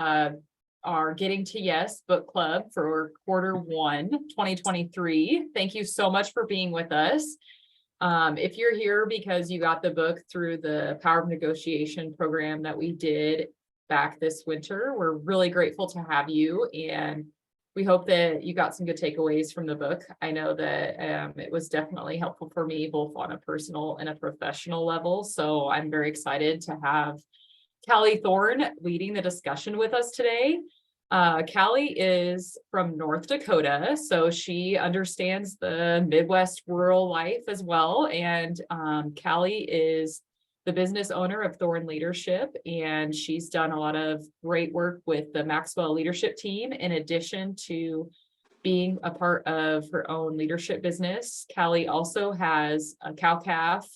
our Getting to Yes book club for Q1 2023. Thank you so much for being with us. If you're here because you got the book through the Power of Negotiation program that we did back this winter, we're really grateful to have you, and we hope that you got some good takeaways from the book. I know that it was definitely helpful for me, both on a personal and a professional level. So I'm very excited to have Callie Thorne leading the discussion with us today. Callie is from North Dakota, so she understands the Midwest rural life as well. And Callie is the business owner of Thorne Leadership, and she's done a lot of great work with the Maxwell leadership team, in addition to being a part of her own leadership business. Callie also has a cow-calf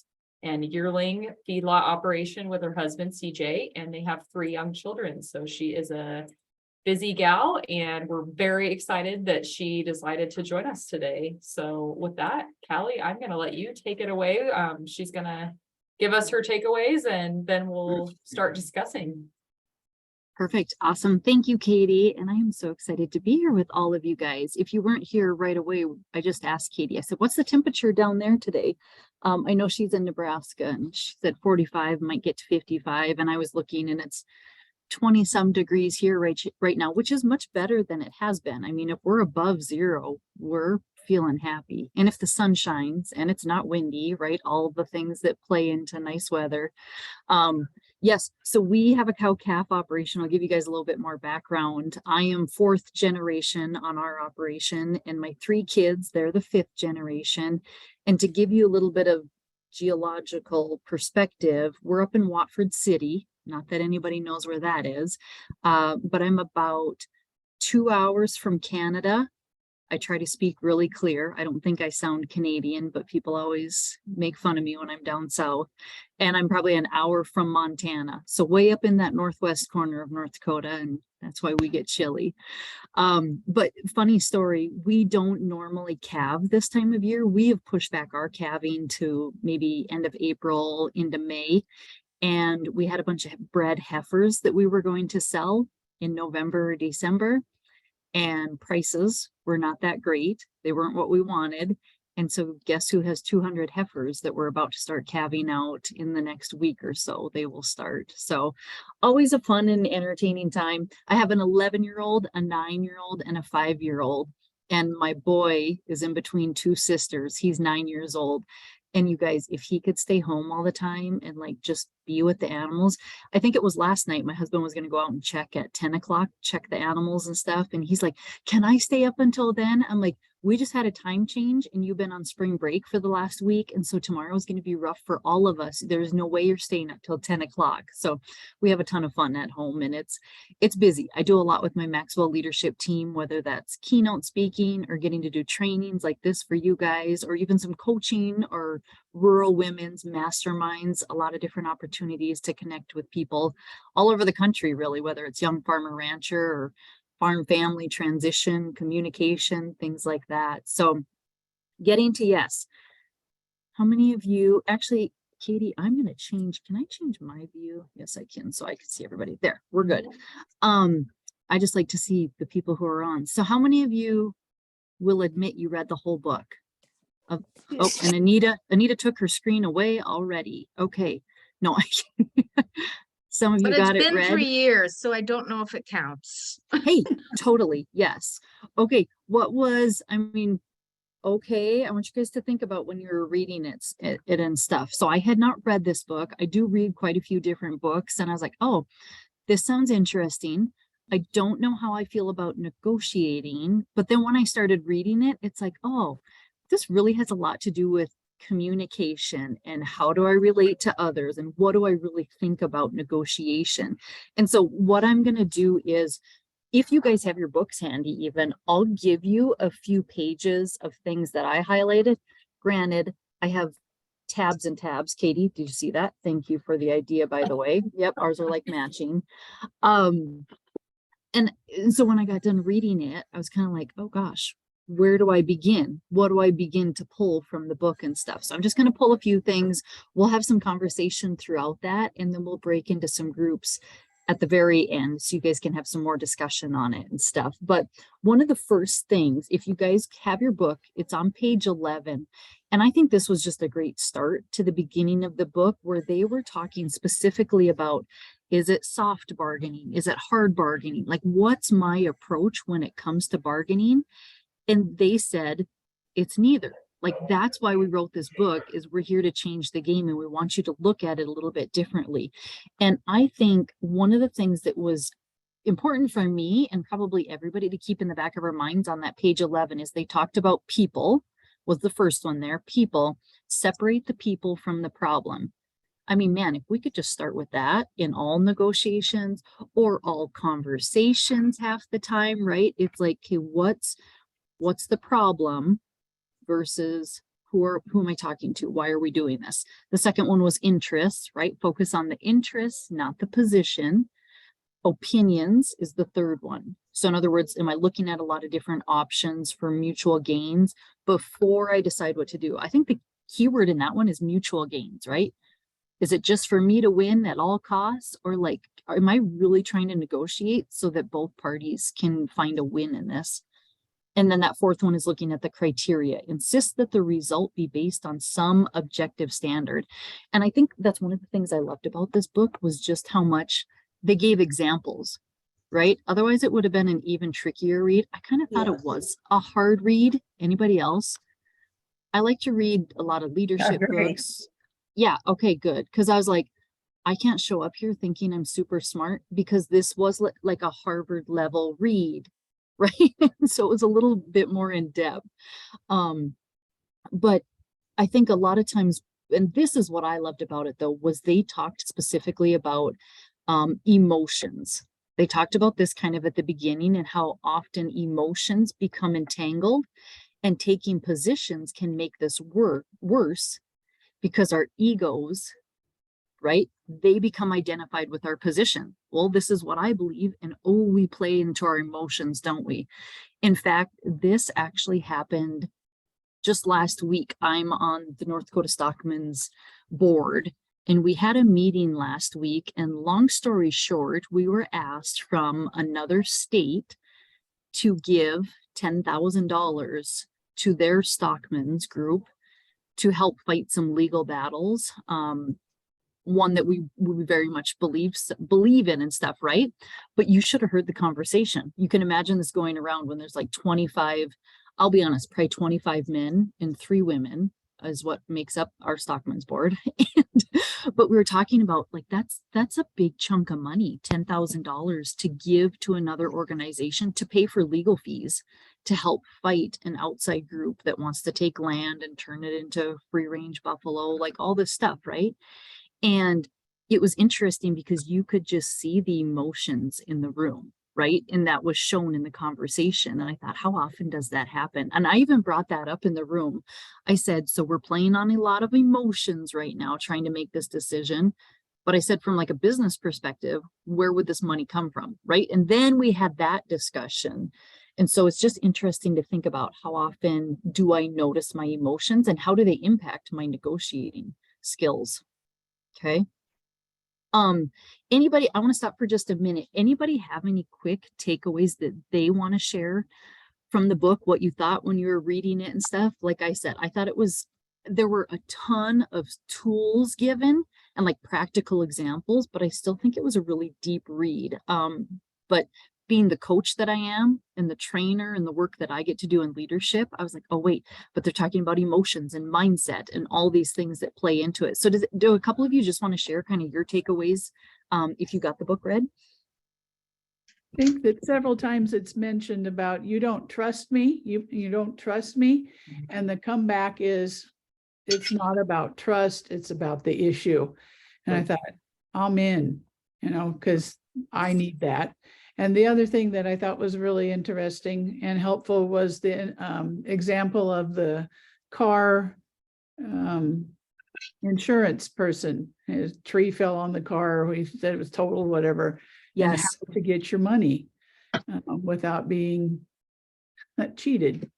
and yearling feedlot operation with her husband, CJ, and they have 3 young children. So she is a busy gal, and we're very excited that she decided to join us today. So with that, Callie, I'm going to let you take it away. She's going to give us her takeaways, and then we'll start discussing. Perfect. Awesome. Thank you, Katie. And I am so excited to be here with all of you guys. If you weren't here right away, I just asked Katie, I said, what's the temperature down there today? I know she's in Nebraska, and she said 45, might get to 55. And I was looking, and it's 20 some degrees here right now, which is much better than it has been. I mean, if we're above 0, we're feeling happy. And if the sun shines and it's not windy, right? All the things that play into nice weather. Yes, so we have a cow-calf operation. I'll give you guys a little bit more background. I am 4th generation on our operation, and my 3 kids, they're the 5th generation. And to give you a little bit of geological perspective, we're up in Watford City. Not that anybody knows where that is, but I'm about 2 hours from Canada. I try to speak really clear. I don't think I sound Canadian, but people always make fun of me when I'm down south. And I'm probably an hour from Montana. So way up in that northwest corner of North Dakota, and that's why we get chilly. But funny story, we don't normally calve this time of year. We have pushed back our calving to maybe end of April into May. And we had a bunch of bred heifers that we were going to sell in November or December. And prices were not that great. They weren't what we wanted. And so guess who has 200 heifers that we're about to start calving out in the next week or so? They will start. So always a fun and entertaining time. I have an 11-year-old, a 9-year-old, and a 5-year-old. And my boy is in between 2 sisters. He's 9 years old. And you guys, if he could stay home all the time and like just be with the animals, I think it was last night, my husband was going to go out and check at 10 o'clock, check the animals and stuff. And he's like, can I stay up until then? I'm like, we just had a time change and you've been on spring break for the last week. And so tomorrow is going to be rough for all of us. There's no way you're staying up till 10 o'clock. So we have a ton of fun at home, and it's busy. I do a lot with my Maxwell leadership team, whether that's keynote speaking or getting to do trainings like this for you guys, or even some coaching or rural women's masterminds, a lot of different opportunities to connect with people all over the country, really, whether it's young farmer rancher or farm family transition, communication, things like that. So getting to yes. How many of you actually, Katie, I'm going to change. Can I change my view? Yes, I can. So I can see everybody there. We're good. I just like to see the people who are on. So how many of you will admit you read the whole book? Oh, and Anita took her screen away already. Okay. No, some of you got it read. But it's been 3 years, so I don't know if it counts. Hey, totally. Yes. Okay. Okay. I want you guys to think about when you're reading it and stuff. So I had not read this book. I do read quite a few different books, and I was like, oh, this sounds interesting. I don't know how I feel about negotiating. But then when I started reading it, it's like, oh, this really has a lot to do with communication and how do I relate to others and what do I really think about negotiation. And so what I'm going to do is, if you guys have your books handy, even I'll give you a few pages of things that I highlighted. Granted, I have tabs and tabs. Katie, did you see that? Thank you for the idea, by the way. Yep, ours are like matching. And so when I got done reading it, I was kind of like, oh gosh, where do I begin? What do I begin to pull from the book and stuff? So I'm just going to pull a few things. We'll have some conversation throughout that, and then we'll break into some groups at the very end, so you guys can have some more discussion on it and stuff. But one of the first things, if you guys have your book, it's on page 11. And I think this was just a great start to the beginning of the book, where they were talking specifically about, is it soft bargaining? Is it hard bargaining? Like, what's my approach when it comes to bargaining? And they said, it's neither. Like, that's why we wrote this book, is we're here to change the game, and we want you to look at it a little bit differently. And I think one of the things that was important for me, and probably everybody to keep in the back of our minds on that page 11, is they talked about people, was the first one there. People, separate the people from the problem. I mean, man, if we could just start with that in all negotiations or all conversations half the time, right? It's like, okay, what's the problem versus who am I talking to? Why are we doing this? The second one was interests, right? Focus on the interests, not the position. Opinions is the third one. So in other words, am I looking at a lot of different options for mutual gains before I decide what to do? I think the keyword in that one is mutual gains, right? Is it just for me to win at all costs? Or like, am I really trying to negotiate so that both parties can find a win in this? And then that fourth one is looking at the criteria. Insist that the result be based on some objective standard. And I think that's one of the things I loved about this book, was just how much they gave examples, right? Otherwise, it would have been an even trickier read. I kind of thought it was a hard read. Anybody else? I like to read a lot of leadership books. Yeah, okay, good. Because I was like, I can't show up here thinking I'm super smart, because this was like a Harvard level read, right? So it was a little bit more in depth. But I think a lot of times, and this is what I loved about it though, was they talked specifically about emotions. They talked about this kind of at the beginning, and how often emotions become entangled, and taking positions can make this worse, because our egos, right? They become identified with our position. Well, this is what I believe. And oh, we play into our emotions, don't we? In fact, this actually happened just last week. I'm on the North Dakota Stockman's board, and we had a meeting last week. And long story short, we were asked from another state to give $10,000 to their Stockman's group to help fight some legal battles. One that we very much believe in and stuff, right? But you should have heard the conversation. You can imagine this going around when there's like 25, I'll be honest, probably 25 men and 3 women is what makes up our Stockman's board. But we were talking about, like, that's a big chunk of money, $10,000 to give to another organization to pay for legal fees to help fight an outside group that wants to take land and turn it into free range buffalo, like all this stuff, right? And it was interesting because you could just see the emotions in the room, right? And that was shown in the conversation. And I thought, how often does that happen? And I even brought that up in the room. I said, so we're playing on a lot of emotions right now, trying to make this decision. But I said, from like a business perspective, where would this money come from, right? And then we had that discussion. And so it's just interesting to think about, how often do I notice my emotions and how do they impact my negotiating skills? Okay. Anybody, I want to stop for just a minute. Anybody have any quick takeaways that they want to share from the book, what you thought when you were reading it and stuff? Like I said, I thought there were a ton of tools given and like practical examples, but I still think it was a really deep read. But being the coach that I am and the trainer and the work that I get to do in leadership, I was like, oh wait, but they're talking about emotions and mindset and all these things that play into it. So do a couple of you just want to share kind of your takeaways if you got the book read? I think that several times it's mentioned about, you don't trust me, you don't trust me. And the comeback is, it's not about trust, it's about the issue. And I thought, I'm in, because I need that. And the other thing that I thought was really interesting and helpful was the example of the car insurance person. His tree fell on the car, he said it was totaled, whatever. Yes. And how to get your money without being cheated.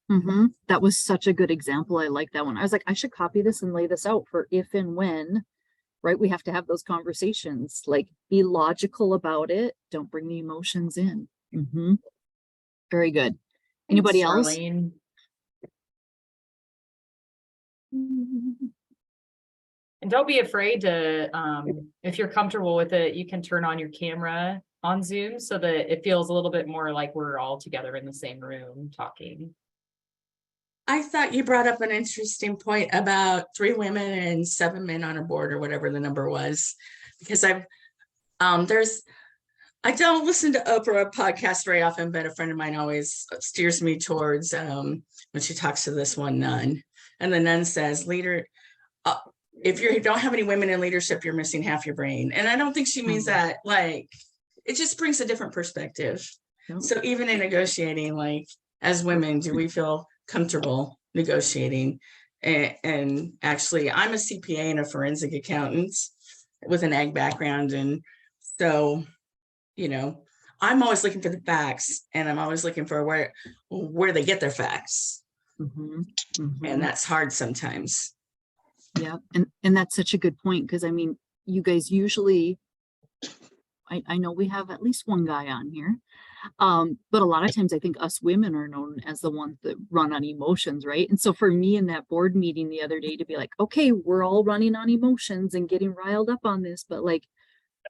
That was such a good example. I like that one. I was like, I should copy this and lay this out for if and when right? We have to have those conversations, like be logical about it. Don't bring the emotions in. Very good. Anybody Thanks, else? Charlene. And don't be afraid to, if you're comfortable with it, you can turn on your camera on Zoom so that it feels a little bit more like we're all together in the same room talking. I thought you brought up an interesting point about 3 women and 7 men on a board, or whatever the number was, because I don't listen to Oprah podcast very often, but a friend of mine always steers me towards when she talks to this one nun, and the nun says, if you don't have any women in leadership, you're missing half your brain. And I don't think she means that, like, it just brings a different perspective. Yep. So even in negotiating, like, as women, do we feel comfortable negotiating? And actually, I'm a CPA and a forensic accountant with an ag background. And so, you know, I'm always looking for the facts, and I'm always looking for where they get their facts. And that's hard sometimes. Yeah. And that's such a good point. Because I mean, you guys usually, I know we have at least one guy on here. But a lot of times I think us women are known as the ones that run on emotions, right? And so for me in that board meeting the other day to be like, okay, we're all running on emotions and getting riled up on this, but like,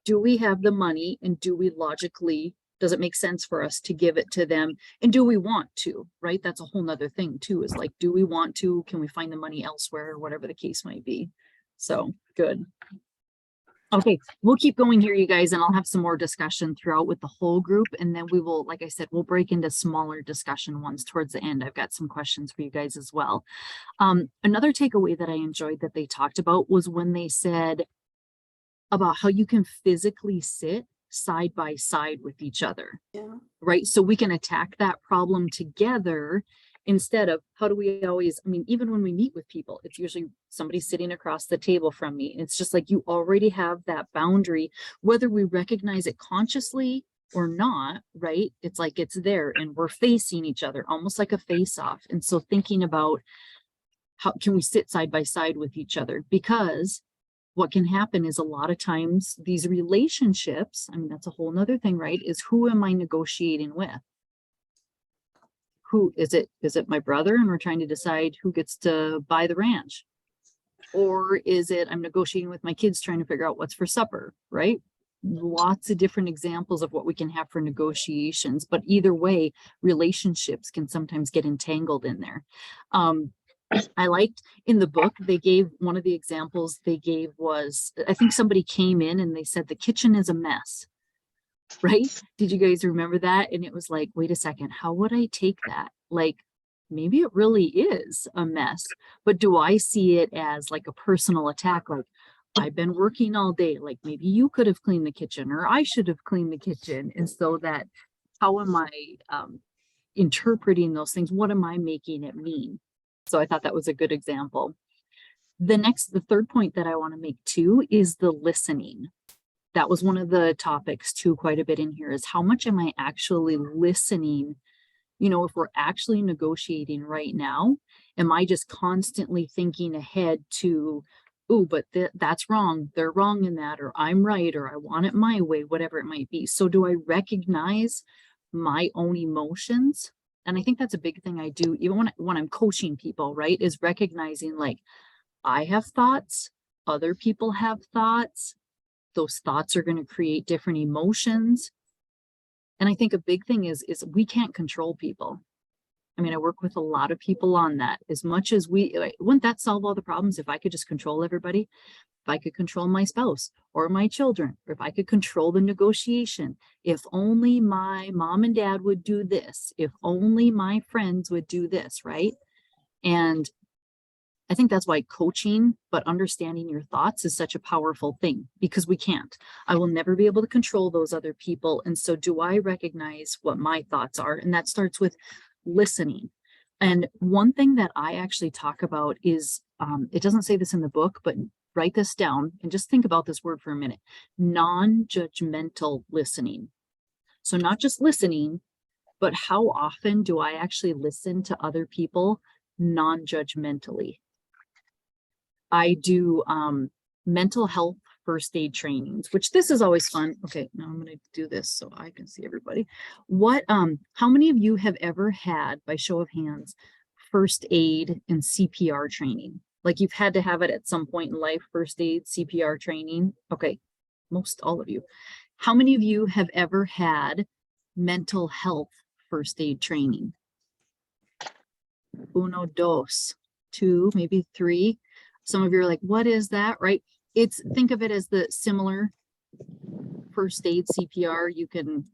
do we have the money, and do we logically, does it make sense for us to give it to them? And do we want to, right? That's a whole nother thing too, is like, do we want to, can we find the money elsewhere, or whatever the case might be? So good. Okay, we'll keep going here, you guys, and I'll have some more discussion throughout with the whole group. And then we will, like I said, we'll break into smaller discussion ones towards the end. I've got some questions for you guys as well. Another takeaway that I enjoyed that they talked about was when they said about how you can physically sit side by side with each other. Yeah. Right? So we can attack that problem together instead of how do we always, I mean, even when we meet with people, it's usually somebody sitting across the table from me. It's just like you already have that boundary, whether we recognize it consciously or not, right? It's like it's there and we're facing each other, almost like a face-off. And so thinking about how can we sit side by side with each other, because what can happen is a lot of times these relationships, I mean, that's a whole nother thing, right? Is who am I negotiating with? Who is it? Is it my brother and we're trying to decide who gets to buy the ranch? Or is it I'm negotiating with my kids trying to figure out what's for supper, right? Lots of different examples of what we can have for negotiations, but either way, relationships can sometimes get entangled in there. I liked in the book, they gave one of the examples they gave was, I think somebody came in and they said the kitchen is a mess, right? Did you guys remember that? And it was like, wait a second, how would I take that? Like, maybe it really is a mess, but do I see it as like a personal attack? Like, I've been working all day, like maybe you could have cleaned the kitchen or I should have cleaned the kitchen. And so that, how am I interpreting those things? What am I making it mean? So I thought that was a good example. The third point that I want to make too is the listening. That was one of the topics too, quite a bit in here, is how much am I actually listening? You know, if we're actually negotiating right now, am I just constantly thinking ahead to, oh, but that's wrong, they're wrong in that, or I'm right, or I want it my way, whatever it might be. So do I recognize my own emotions? And I think that's a big thing I do, even when I'm coaching people, right, is recognizing like, I have thoughts, other people have thoughts. Those thoughts are going to create different emotions. And I think a big thing is we can't control people. I mean, I work with a lot of people on that. As much as wouldn't that solve all the problems if I could just control everybody? If I could control my spouse or my children, or if I could control the negotiation, if only my mom and dad would do this, if only my friends would do this, right? And I think that's why coaching, but understanding your thoughts is such a powerful thing, because we can't. I will never be able to control those other people. And so do I recognize what my thoughts are? And that starts with listening. And one thing that I actually talk about is, it doesn't say this in the book, but write this down and just think about this word for a minute. Non-judgmental listening. So not just listening, but how often do I actually listen to other people non-judgmentally? I do mental health first aid trainings, which this is always fun. Okay, now I'm going to do this so I can see everybody. How many of you have ever had, by show of hands, first aid and CPR training? Like you've had to have it at some point in life, first aid, CPR training. Okay, most all of you. How many of you have ever had mental health first aid training? Uno, dos, two, maybe three. Some of you are like, what is that, right? Think of it as the similar first aid CPR. You can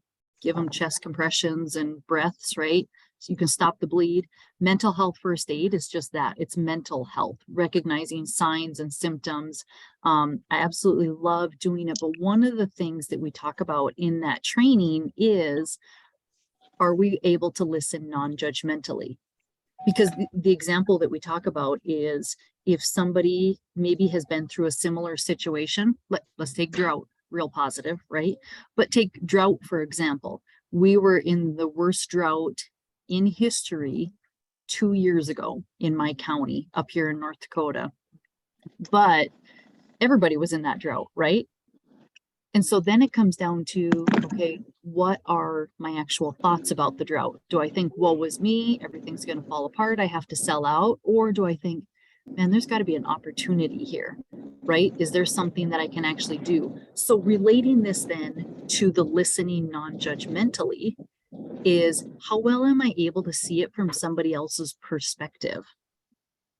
give them chest compressions and breaths, right? So you can stop the bleed. Mental health first aid is just that. It's mental health, recognizing signs and symptoms. I absolutely love doing it. But one of the things that we talk about in that training is, are we able to listen non-judgmentally? Because the example that we talk about is if somebody maybe has been through a similar situation, let's take drought, real positive, right? But take drought, for example. We were in the worst drought in history 2 years ago in my county up here in North Dakota. But everybody was in that drought, right? And so then it comes down to, okay, what are my actual thoughts about the drought? Do I think, woe was me, everything's going to fall apart, I have to sell out? Or do I think, man, there's got to be an opportunity here, right? Is there something that I can actually do? So relating this then to the listening non-judgmentally is, how well am I able to see it from somebody else's perspective,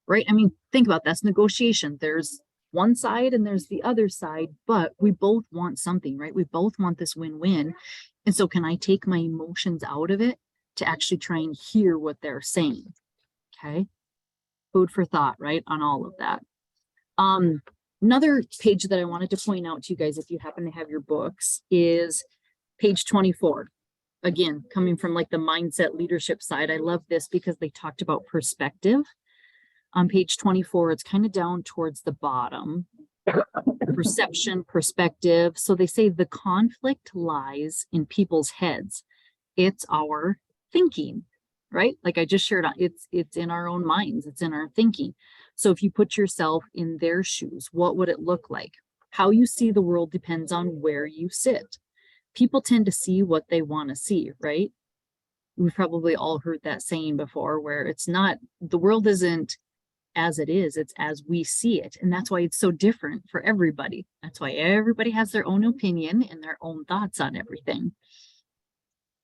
right? I mean, think about that's negotiation. There's one side and there's the other side, but we both want something, right? We both want this win-win. And so can I take my emotions out of it to actually try and hear what they're saying? Okay. Food for thought, right? On all of that. Another page that I wanted to point out to you guys, if you happen to have your books, is page 24. Again, coming from like the mindset leadership side, I love this because they talked about perspective. On page 24, it's kind of down towards the bottom. Perception, perspective. So they say the conflict lies in people's heads. It's our thinking, right? Like I just shared, it's in our own minds. It's in our thinking. So if you put yourself in their shoes, what would it look like? How you see the world depends on where you sit. People tend to see what they want to see, right? We've probably all heard that saying before, where it's not, the world isn't as it is, it's as we see it. And that's why it's so different for everybody. That's why everybody has their own opinion and their own thoughts on everything.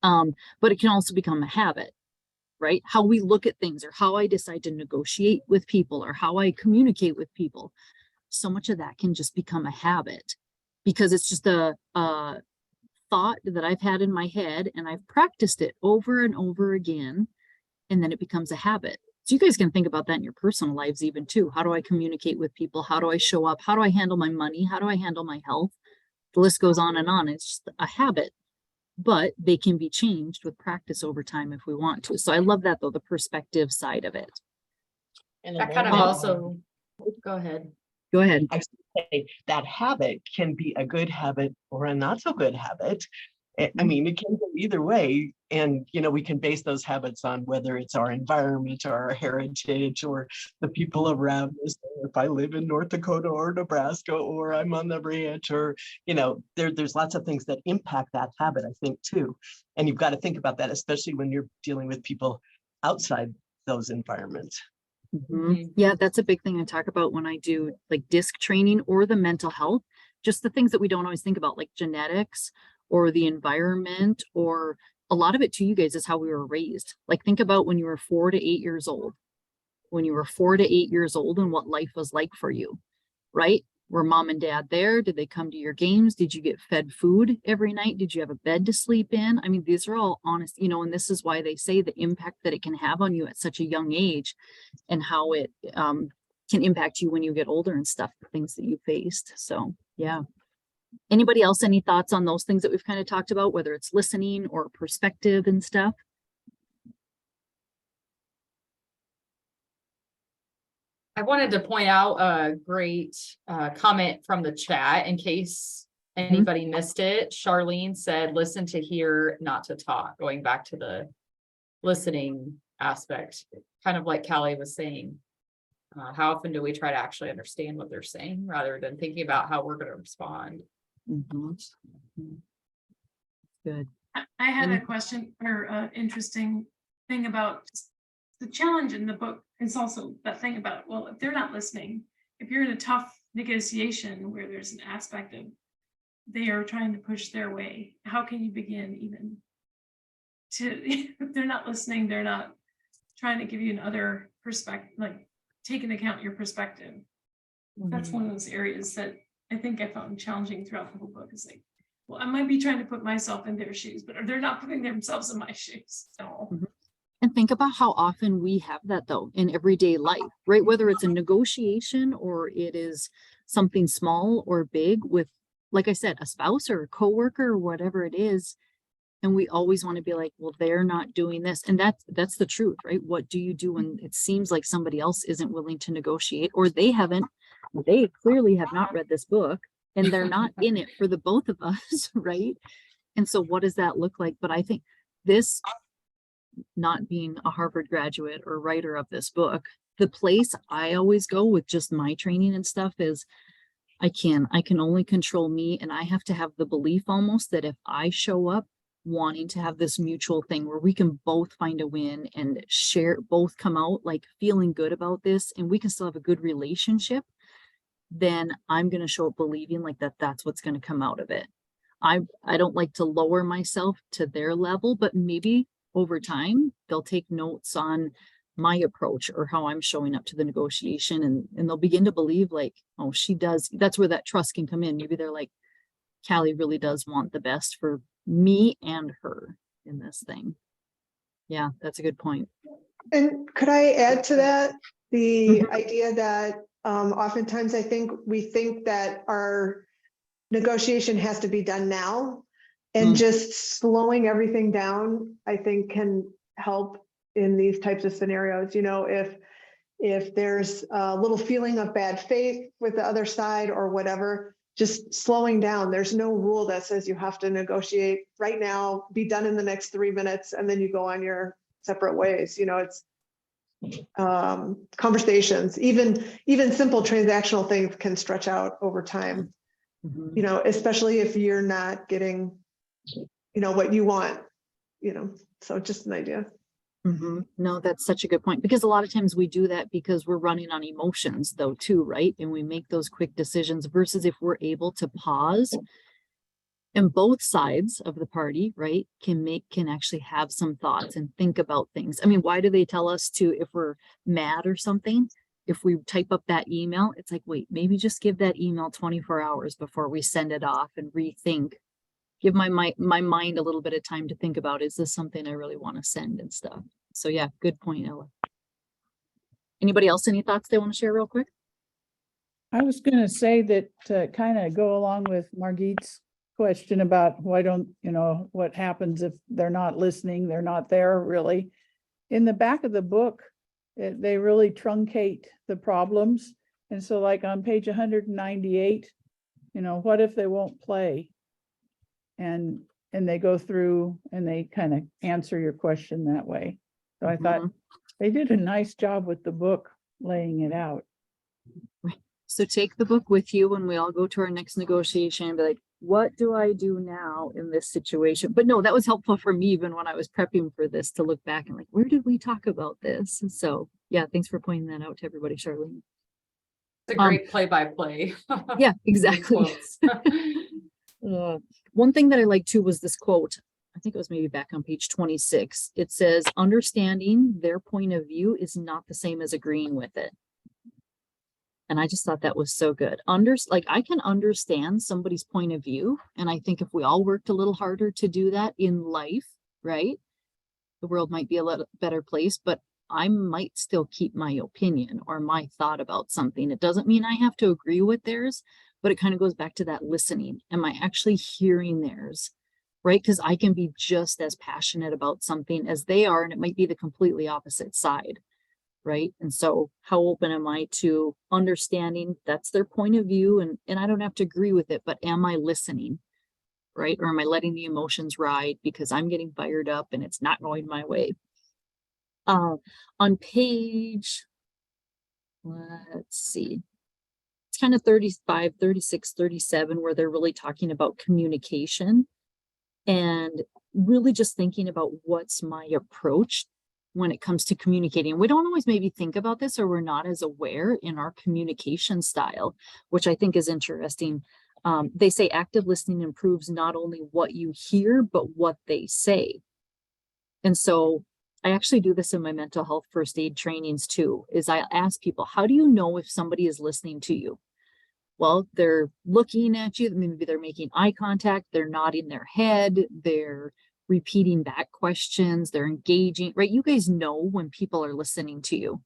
But it can also become a habit, right? How we look at things, or how I decide to negotiate with people, or how I communicate with people. So much of that can just become a habit because it's just a thought that I've had in my head and I've practiced it over and over again. And then it becomes a habit. So you guys can think about that in your personal lives even too. How do I communicate with people? How do I show up? How do I handle my money? How do I handle my health? The list goes on and on. It's just a habit, but they can be changed with practice over time if we want to. So I love that though, the perspective side of it. And That kind of also, go ahead. Go ahead. I say that habit can be a good habit or a not so good habit. I mean, it can go either way. And, you know, we can base those habits on whether it's our environment or our heritage or the people around us. If I live in North Dakota or Nebraska, or I'm on the ranch, or, you know, there's lots of things that impact that habit, I think, too. And you've got to think about that, especially when you're dealing with people outside those environments. Yeah, that's a big thing I talk about when I do like disc training or the mental health, just the things that we don't always think about, like genetics or the environment, or a lot of it to you guys is how we were raised. Like think about when you were 4 to 8 years old, and what life was like for you, right? Were mom and dad there? Did they come to your games? Did you get fed food every night? Did you have a bed to sleep in? I mean, these are all honest, you know, and this is why they say the impact that it can have on you at such a young age and how it can impact you when you get older and stuff, the things that you faced. So, yeah. Anybody else, any thoughts on those things that we've kind of talked about, whether it's listening or perspective and stuff? I wanted to point out a great comment from the chat in case anybody missed it. Charlene said, listen to hear, not to talk, going back to the listening aspect, kind of like Callie was saying. How often do we try to actually understand what they're saying rather than thinking about how we're going to respond? Mhm. Good. I had a Any- question or interesting thing about the challenge in the book is also that thing about, well, if they're not listening, if you're in a tough negotiation where there's an aspect of they are trying to push their way, how can you begin even to, if they're not listening, they're not trying to give you another perspective, like take into account your perspective. That's one of those areas that I think I found challenging throughout the whole book is like, well, I might be trying to put myself in their shoes, but they're not putting themselves in my shoes. So And think about how often we have that though in everyday life, right? Whether it's a negotiation or it is something small or big with, like I said, a spouse or a coworker or whatever it is. And we always want to be like, well, they're not doing this. And that's the truth, right? What do you do when it seems like somebody else isn't willing to negotiate or they clearly have not read this book and they're not in it for the both of us, right? And so what does that look like? But I think this, not being a Harvard graduate or writer of this book, the place I always go with just my training and stuff is I can only control me. And I have to have the belief almost that if I show up wanting to have this mutual thing where we can both find a win and share, both come out like feeling good about this and we can still have a good relationship, then I'm going to show up believing like that's what's going to come out of it. I don't like to lower myself to their level, but maybe over time they'll take notes on my approach or how I'm showing up to the negotiation and they'll begin to believe like, oh, she does. That's where that trust can come in. Maybe they're like, Callie really does want the best for me and her in this thing. Yeah, that's a good point. And could I add to that, the idea that oftentimes I think we think that our negotiation has to be done now, and just slowing everything down, I think can help in these types of scenarios. You know, if there's a little feeling of bad faith with the other side or whatever, just slowing down. There's no rule that says you have to negotiate right now, be done in the next 3 minutes, and then you go on your separate ways. You know, it's conversations, even simple transactional things can stretch out over time, you know, especially if you're not getting, you know, what you want, you know, so just an idea. No, that's such a good point because a lot of times we do that because we're running on emotions though too, right? And we make those quick decisions versus if we're able to pause and both sides of the party, right, can actually have some thoughts and think about things. I mean, why do they tell us to, if we're mad or something, if we type up that email, it's like, wait, maybe just give that email 24 hours before we send it off and rethink. Give my mind a little bit of time to think about, is this something I really want to send and stuff? So yeah, good point, Ella. Anybody else, any thoughts they want to share real quick? I was going to say that to kind of go along with Margit's question about why don't, you know, what happens if they're not listening, they're not there really. In the back of the book, they really truncate the problems. And so like on page 198, you know, what if they won't play? And they go through and they kind of answer your question that way. So I thought they did a nice job with the book laying it out. So take the book with you when we all go to our next negotiation and be like, what do I do now in this situation? But no, that was helpful for me even when I was prepping for this to look back and like, where did we talk about this? And so yeah, thanks for pointing that out to everybody, Charlene. It's a great play-by-play. Yeah, exactly. One thing that I liked too was this quote. I think it was maybe back on page 26. It says, understanding their point of view is not the same as agreeing with it. And I just thought that was so good. Like I can understand somebody's point of view. And I think if we all worked a little harder to do that in life, right? The world might be a little better place, but I might still keep my opinion or my thought about something. It doesn't mean I have to agree with theirs, but it kind of goes back to that listening. Am I actually hearing theirs? Right? Because I can be just as passionate about something as they are, and it might be the completely opposite side. Right. And so how open am I to understanding that's their point of view? And I don't have to agree with it, but am I listening? Right. Or am I letting the emotions ride because I'm getting fired up and it's not going my way? On page let's see. It's kind of 35, 36, 37, where they're really talking about communication and really just thinking about what's my approach when it comes to communicating. We don't always maybe think about this, or we're not as aware in our communication style, which I think is interesting. They say active listening improves not only what you hear, but what they say. And so I actually do this in my mental health first aid trainings too, is I ask people, how do you know if somebody is listening to you? Well, they're looking at you, maybe they're making eye contact, they're nodding their head, they're repeating back questions, they're engaging, right? You guys know when people are listening to you.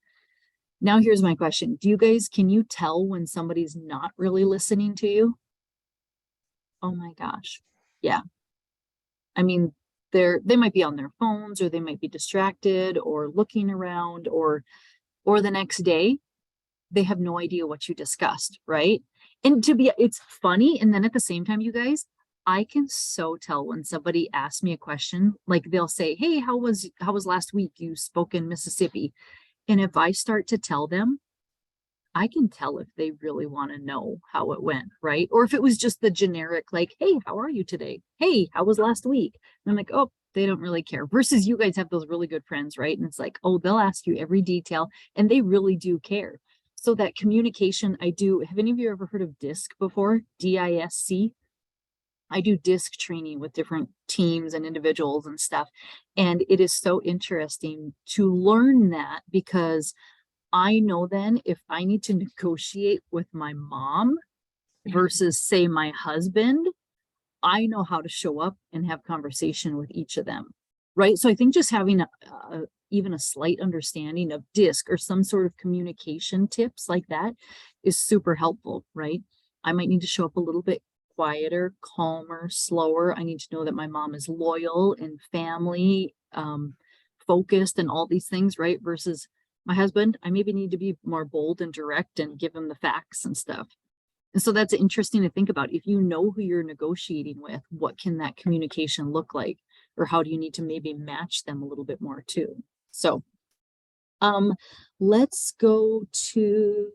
Now, here's my question. Can you tell when somebody's not really listening to you? Oh my gosh. Yeah. I mean, they might be on their phones, or they might be distracted or looking around, or the next day, they have no idea what you discussed, right? And it's funny. And then at the same time, you guys, I can so tell when somebody asks me a question, like they'll say, hey, how was last week? You spoke in Mississippi. And if I start to tell them, I can tell if they really want to know how it went, right? Or if it was just the generic, like, hey, how are you today? Hey, how was last week? And I'm like, oh, they don't really care. Versus you guys have those really good friends, right? And it's like, oh, they'll ask you every detail, and they really do care. So that communication, have any of you ever heard of DISC before? DISC? I do DISC training with different teams and individuals and stuff. And it is so interesting to learn that, because I know then if I need to negotiate with my mom versus say my husband, I know how to show up and have conversation with each of them, right? So I think just having even a slight understanding of DISC or some sort of communication tips like that is super helpful, right? I might need to show up a little bit quieter, calmer, slower. I need to know that my mom is loyal and family focused and all these things, right? Versus my husband, I maybe need to be more bold and direct and give him the facts and stuff. And so that's interesting to think about. If you know who you're negotiating with, what can that communication look like? Or how do you need to maybe match them a little bit more too? So let's go to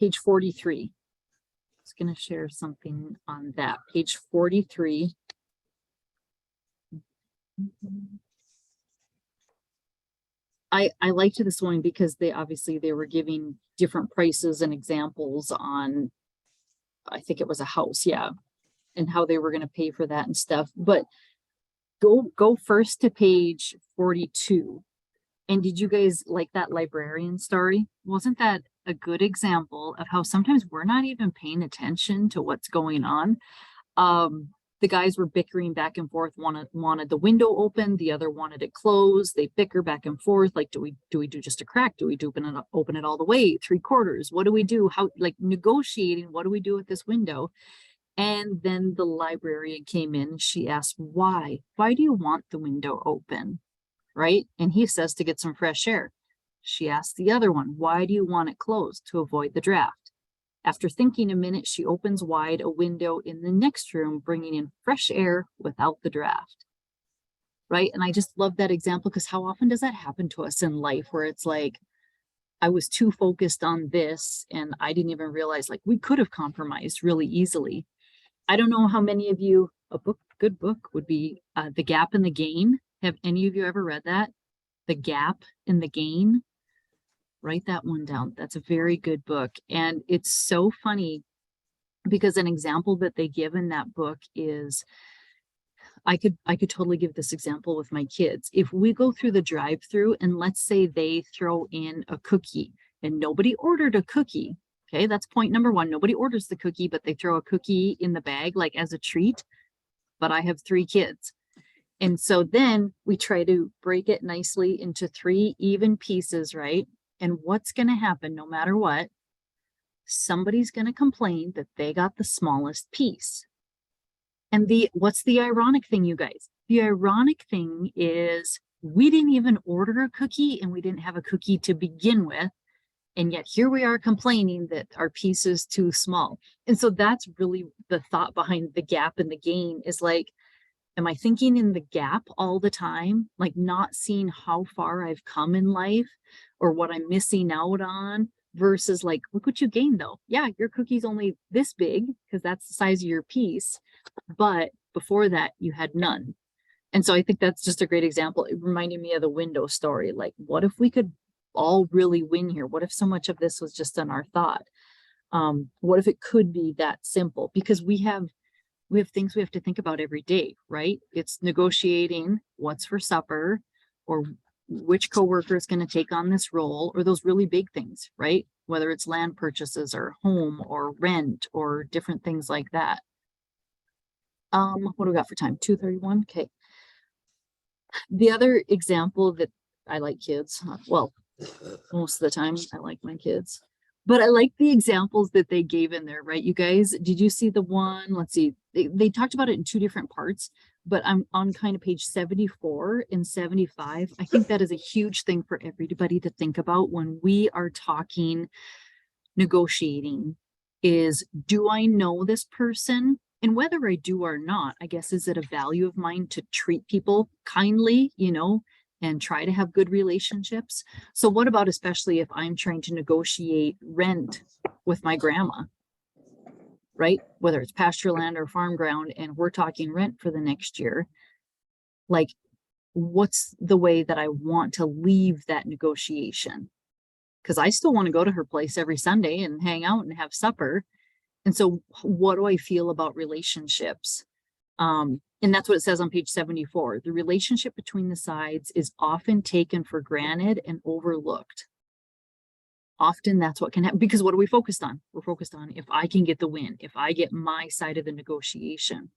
page 43. I was going to share something on that. Page 43. I liked this one because they were giving different prices and examples on, I think it was a house, yeah, and how they were going to pay for that and stuff. But go first to page 42. And did you guys like that librarian story? Wasn't that a good example of how sometimes we're not even paying attention to what's going on? The guys were bickering back and forth, wanted the window open, the other wanted it closed. They bicker back and forth, like, do we do just a crack? Do we open it all the way, 3/4? What do we do? How, like, negotiating, what do we do with this window? And then the librarian came in, she asked, why do you want the window open? Right? And he says, to get some fresh air. She asked the other one, why do you want it closed? To avoid the draft. After thinking a minute, she opens wide a window in the next room, bringing in fresh air without the draft. Right? And I just love that example, because how often does that happen to us in life, where it's like, I was too focused on this and I didn't even realize, like, we could have compromised really easily. I don't know how many of you, good book would be The Gap and the Gain. Have any of you ever read that? The Gap and the Gain? Write that one down. That's a very good book. And it's so funny because an example that they give in that book is, I could totally give this example with my kids. If we go through the drive-through and let's say they throw in a cookie and nobody ordered a cookie. Okay, that's point number one. Nobody orders the cookie, but they throw a cookie in the bag, like as a treat. But I have 3 kids. And so then we try to break it nicely into 3 even pieces, right? And what's going to happen no matter what? Somebody's going to complain that they got the smallest piece. And what's the ironic thing, you guys? The ironic thing is we didn't even order a cookie and we didn't have a cookie to begin with. And yet here we are complaining that our piece is too small. And so that's really the thought behind The Gap and the Gain, is like, am I thinking in the gap all the time? Like not seeing how far I've come in life or what I'm missing out on versus like, look what you gained though. Yeah, your cookie's only this big because that's the size of your piece. But before that, you had none. And so I think that's just a great example. It reminded me of the window story. Like, what if we could all really win here? What if so much of this was just in our thought? What if it could be that simple? Because we have things we have to think about every day, right? It's negotiating what's for supper or which coworker is going to take on this role or those really big things, right? Whether it's land purchases or home or rent or different things like that. What do we got for time? 2:31. Okay. The other example that I like kids, well, most of the time I like my kids, but I like the examples that they gave in there, right? You guys, did you see the one? Let's see, they talked about it in two different parts, but I'm on kind of page 74 and 75. I think that is a huge thing for everybody to think about when we are talking negotiating is, do I know this person? And whether I do or not, I guess, is it a value of mine to treat people kindly, you know, and try to have good relationships? So what about, especially if I'm trying to negotiate rent with my grandma, right? Whether it's pasture land or farm ground, and we're talking rent for the next year, like, what's the way that I want to leave that negotiation? Because I still want to go to her place every Sunday and hang out and have supper. And so what do I feel about relationships? And that's what it says on page 74. The relationship between the sides is often taken for granted and overlooked. Often that's what can happen, because what are we focused on? We're focused on if I can get the win, if I get my side of the negotiation.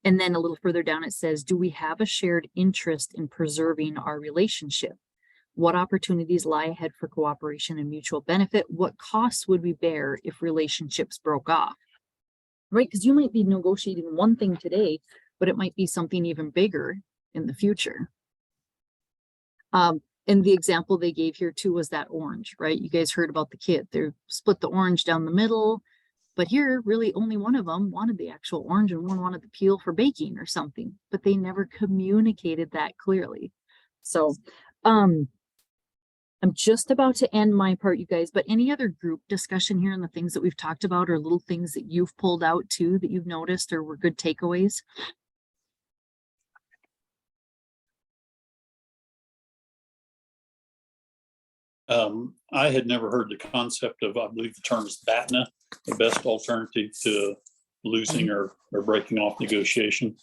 And then a little further down, it says, do we have a shared interest in preserving our relationship? What opportunities lie ahead for cooperation and mutual benefit? What costs would we bear if relationships broke off? Right? Because you might be negotiating one thing today, but it might be something even bigger in the future. And the example they gave here too was that orange, right? You guys heard about the kid. They split the orange down the middle, but here really only one of them wanted the actual orange and one wanted the peel for baking or something, but they never communicated that clearly. So, I'm just about to end my part, you guys, but any other group discussion here on the things that we've talked about or little things that you've pulled out too, that you've noticed or were good takeaways? I had never heard the concept of, I believe the term is BATNA, the best alternative to losing or breaking off negotiation.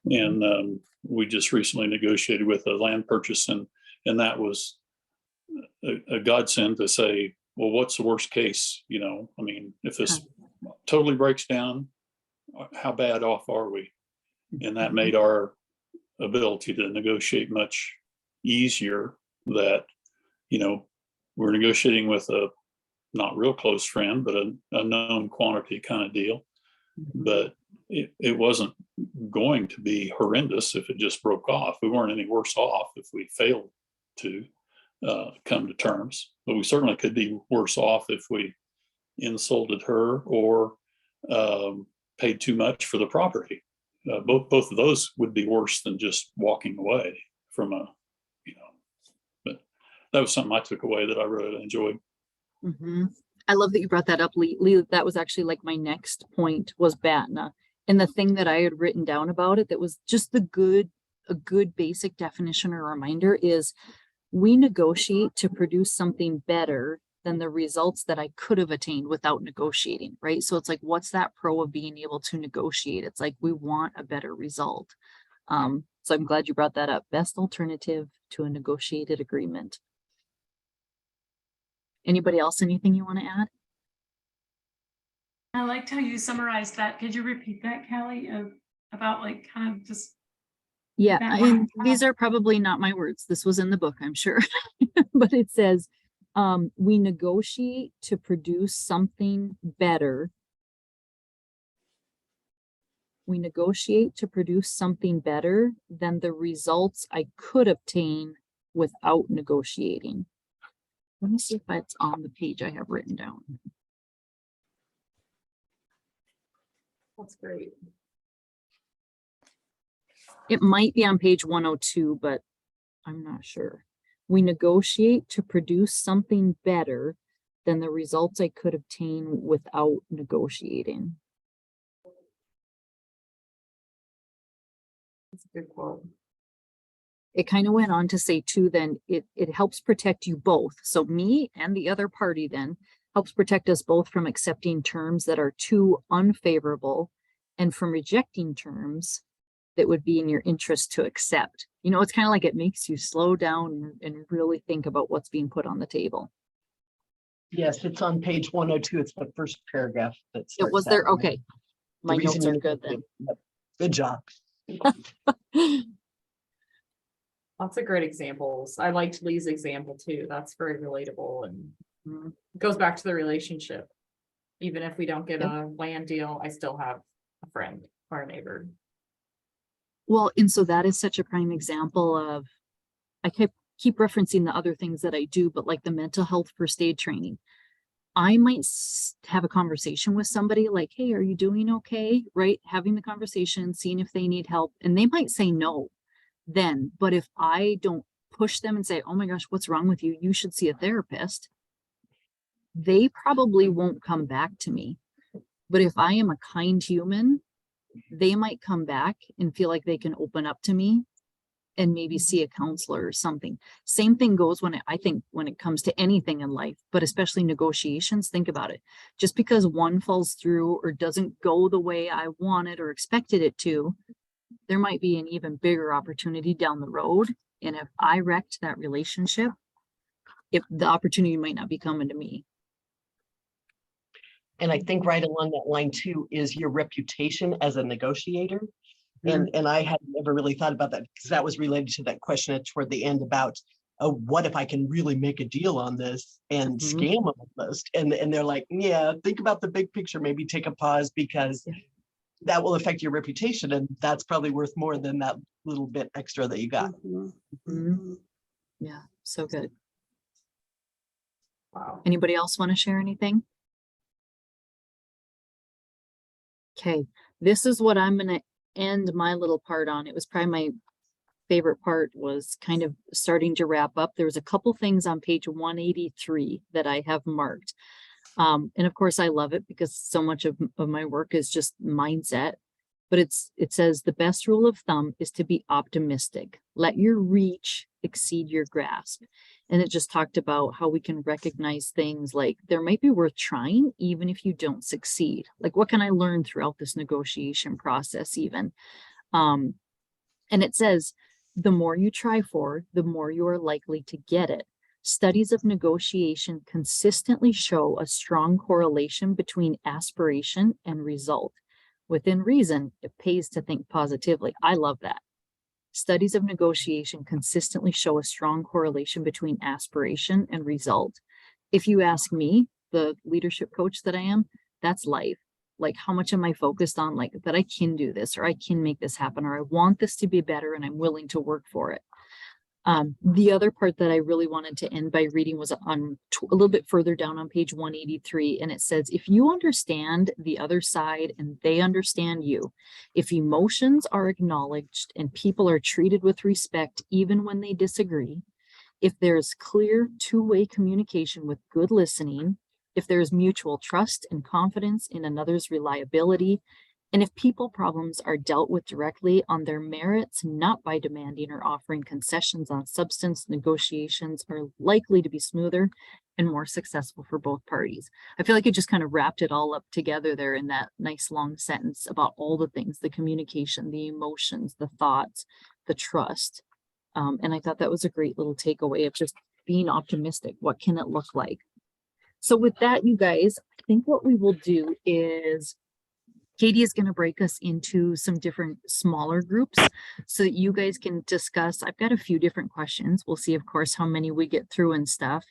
And we just recently negotiated with a land purchase, and that was a godsend to say, well, what's the worst case? You know, I mean, if this totally breaks down, how bad off are we? And that made our ability to negotiate much easier. That, you know, we're negotiating with a not real close friend, but a known quantity kind of deal. But it wasn't going to be horrendous if it just broke off. We weren't any worse off if we failed to come to terms, but we certainly could be worse off if we insulted her or paid too much for the property. Both of those would be worse than just walking away from a, you know, but that was something I took away that I really enjoyed. Mm-hmm. I love that you brought that up, Lee. That was actually like my next point was BATNA. And the thing that I had written down about it that was just a good basic definition or reminder is we negotiate to produce something better than the results that I could have attained without negotiating, right? So it's like, what's that pro of being able to negotiate? It's like, we want a better result. So I'm glad you brought that up. Best alternative to a negotiated agreement. Anybody else, anything you want to add? I liked how you summarized that. Could you repeat that, Callie, about like kind of just. Yeah, that and one? these are probably not my words. This was in the book, I'm sure. But it says, we negotiate to produce something better. We negotiate to produce something better than the results I could obtain without negotiating. Let me see if it's on the page I have written down. That's great. It might be on page 102, but I'm not sure. We negotiate to produce something better than the results I could obtain without negotiating. That's a good quote. It kind of went on to say too, then it helps protect you both. So me and the other party then helps protect us both from accepting terms that are too unfavorable and from rejecting terms that would be in your interest to accept. You know, it's kind of like it makes you slow down and really think about what's being put on the table. Yes, it's on page 102. It's the first paragraph that It starts was that there. way. Okay. The My reason notes you are good then. Yep. Good job. Lots of great examples. I liked Lee's example too. That's very relatable and goes back to the relationship. Even if we don't get Yep. a land deal, I still have a friend or a neighbor. Well, and so that is such a prime example of, I keep referencing the other things that I do, but like the mental health first aid training. I might have a conversation with somebody like, hey, are you doing okay? Right? Having the conversation, seeing if they need help, and they might say no then. But if I don't push them and say, oh my gosh, what's wrong with you? You should see a therapist. They probably won't come back to me. But if I am a kind human, they might come back and feel like they can open up to me and maybe see a counselor or something. Same thing goes I think when it comes to anything in life, but especially negotiations. Think about it. Just because one falls through or doesn't go the way I wanted or expected it to, there might be an even bigger opportunity down the road. And if I wrecked that relationship, if the opportunity might not be coming to me. And I think right along that line too is your reputation as a negotiator. And I had never really thought about that because that was related to that question toward the end about, oh, what if I can really make a deal on this and scam them almost? And they're like, yeah, think about the big picture, maybe take a pause because that will affect your reputation. And that's probably worth more than that little bit extra that you got. Yeah, so good. Wow. Anybody else want to share anything? Okay, this is what I'm going to end my little part on. It was probably my favorite part, was kind of starting to wrap up. There was a couple things on page 183 that I have marked. And of course I love it because so much of my work is just mindset, but it says the best rule of thumb is to be optimistic. Let your reach exceed your grasp. And it just talked about how we can recognize things like there might be worth trying, even if you don't succeed. Like, what can I learn throughout this negotiation process even? And it says, the more you try for, the more you are likely to get it. Studies of negotiation consistently show a strong correlation between aspiration and result. Within reason, it pays to think positively. I love that. Studies of negotiation consistently show a strong correlation between aspiration and result. If you ask me, the leadership coach that I am, that's life. Like, how much am I focused on, like, that I can do this, or I can make this happen, or I want this to be better and I'm willing to work for it. The other part that I really wanted to end by reading was on a little bit further down on page 183. And it says, if you understand the other side and they understand you, if emotions are acknowledged and people are treated with respect, even when they disagree, if there's clear two-way communication with good listening, if there's mutual trust and confidence in another's reliability, and if people problems are dealt with directly on their merits, not by demanding or offering concessions on substance, negotiations are likely to be smoother and more successful for both parties. I feel like it just kind of wrapped it all up together there in that nice long sentence about all the things, the communication, the emotions, the thoughts, the trust. And I thought that was a great little takeaway of just being optimistic. What can it look like? So with that, you guys, I think what we will do is Katie is going to break us into some different smaller groups so that you guys can discuss. I've got a few different questions. We'll see, of course, how many we get through and stuff.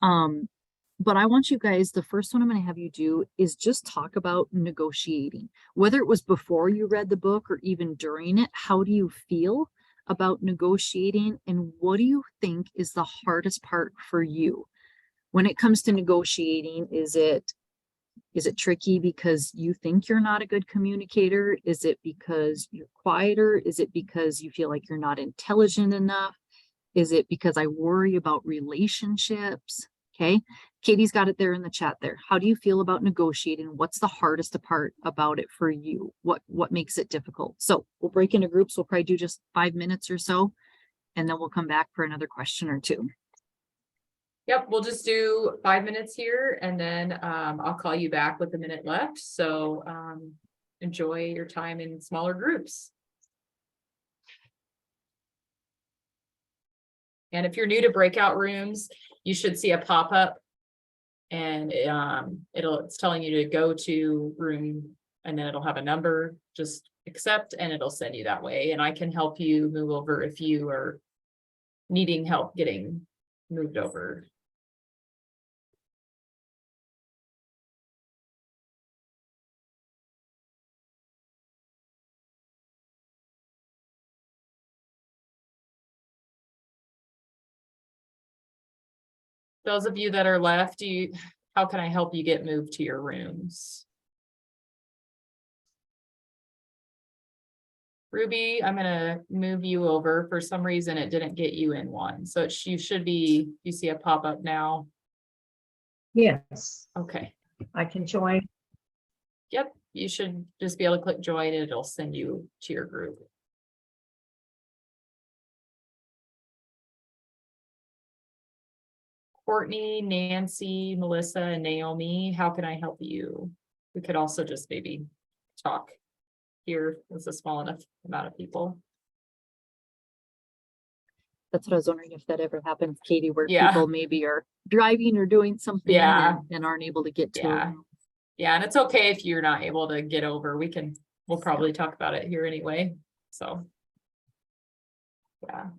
But I want you guys, the first one I'm going to have you do is just talk about negotiating, whether it was before you read the book or even during it. How do you feel about negotiating, and what do you think is the hardest part for you when it comes to negotiating? Is it Is it tricky because you think you're not a good communicator? Is it because you're quieter? Is it because you feel like you're not intelligent enough? Is it because I worry about relationships? Okay. Katie's got it there in the chat there. How do you feel about negotiating? What's the hardest part about it for you? What makes it difficult? So we'll break into groups. We'll probably do just 5 minutes or so, and then we'll come back for another question or two. Yep, we'll just do 5 minutes here and then I'll call you back with a minute left. So enjoy your time in smaller groups. And if you're new to breakout rooms, you should see a pop-up and it's telling you to go to room and then it'll have a number, just accept and it'll send you that way. And I can help you move over if you are needing help getting moved over. Those of you that are left, how can I help you get moved to your rooms? Ruby, I'm gonna move you over. For some reason, it didn't get you in one. So you should be, you see a pop-up now? Yes, Okay. I can join. Yep, you should just be able to click join and it'll send you to your group. Courtney, Nancy, Melissa, and Naomi, how can I help you? We could also just maybe talk here. It's a small enough amount of people. That's what I was wondering if that ever happens, Katie, where Yeah. people maybe are driving or doing something Yeah. and aren't able to get to. Yeah. Yeah, and it's okay if you're not able to get over. We'll probably talk about it here anyway. So. Yeah.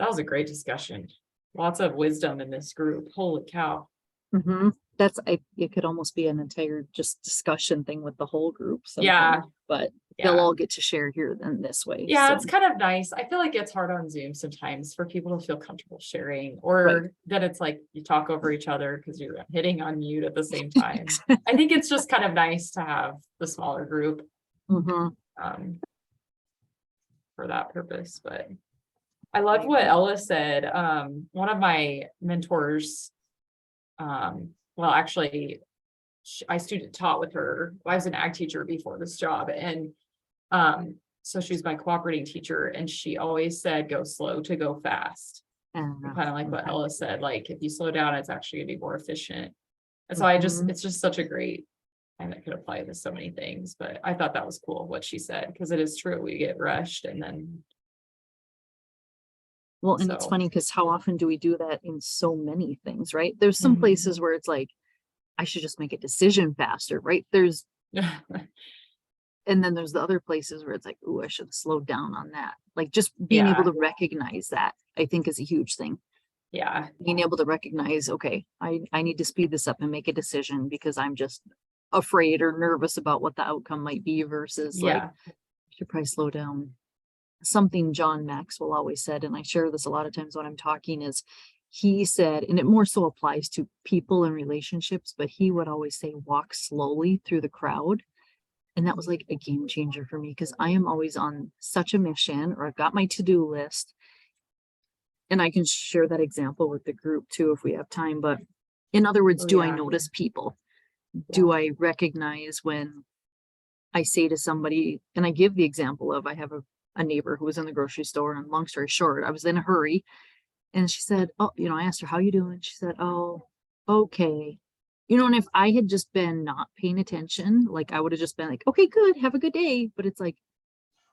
That was a great discussion. Lots of wisdom in this group. Holy cow. It could almost be an entire just discussion thing with the whole group. Yeah. But Yeah. they'll all get to share here then this way. Yeah, so. it's kind of nice. I feel like it's hard on Zoom sometimes for people to feel comfortable sharing, or Right. that it's like you talk over each other because you're hitting on mute at the same time. I think it's just kind of nice to have the smaller group for that purpose. But I loved what Ella said. One of my mentors, well, actually, I student taught with her. I was an ag teacher before this job, and so she's my cooperating teacher, and she always said, go slow to go fast. Kind of like what Ella said, like if you slow down, it's actually gonna be more efficient. And so it's just such a great, and it could apply to so many things, but I thought that was cool what she said, because it is true, we get rushed and then. Well, and it's So. funny because how often do we do that in so many things, right? There's some places where it's like, I should just make a decision faster, right? And then there's the other places where it's like, oh, I should have slowed down on that. Like just being able to recognize that, I think is a huge thing. Yeah. Being able to recognize, okay, I need to speed this up and make a decision because I'm just afraid or nervous about what the outcome might be versus like, I should probably slow down. Something John Maxwell always said, and I share this a lot of times when I'm talking, is he said, and it more so applies to people and relationships, but he would always say, walk slowly through the crowd. And that was like a game changer for me because I am always on such a mission, or I've got my to-do list. And I can share that example with the group too, if we have time. But in other words, do I notice people? Do I recognize when I say to somebody, and I give the example of, I have a neighbor who was in the grocery store, and long story short, I was in a hurry. And she said, oh, I asked her, how you doing? She said, oh, okay. And if I had just been not paying attention, like I would have just been like, okay, good, have a good day. But it's like,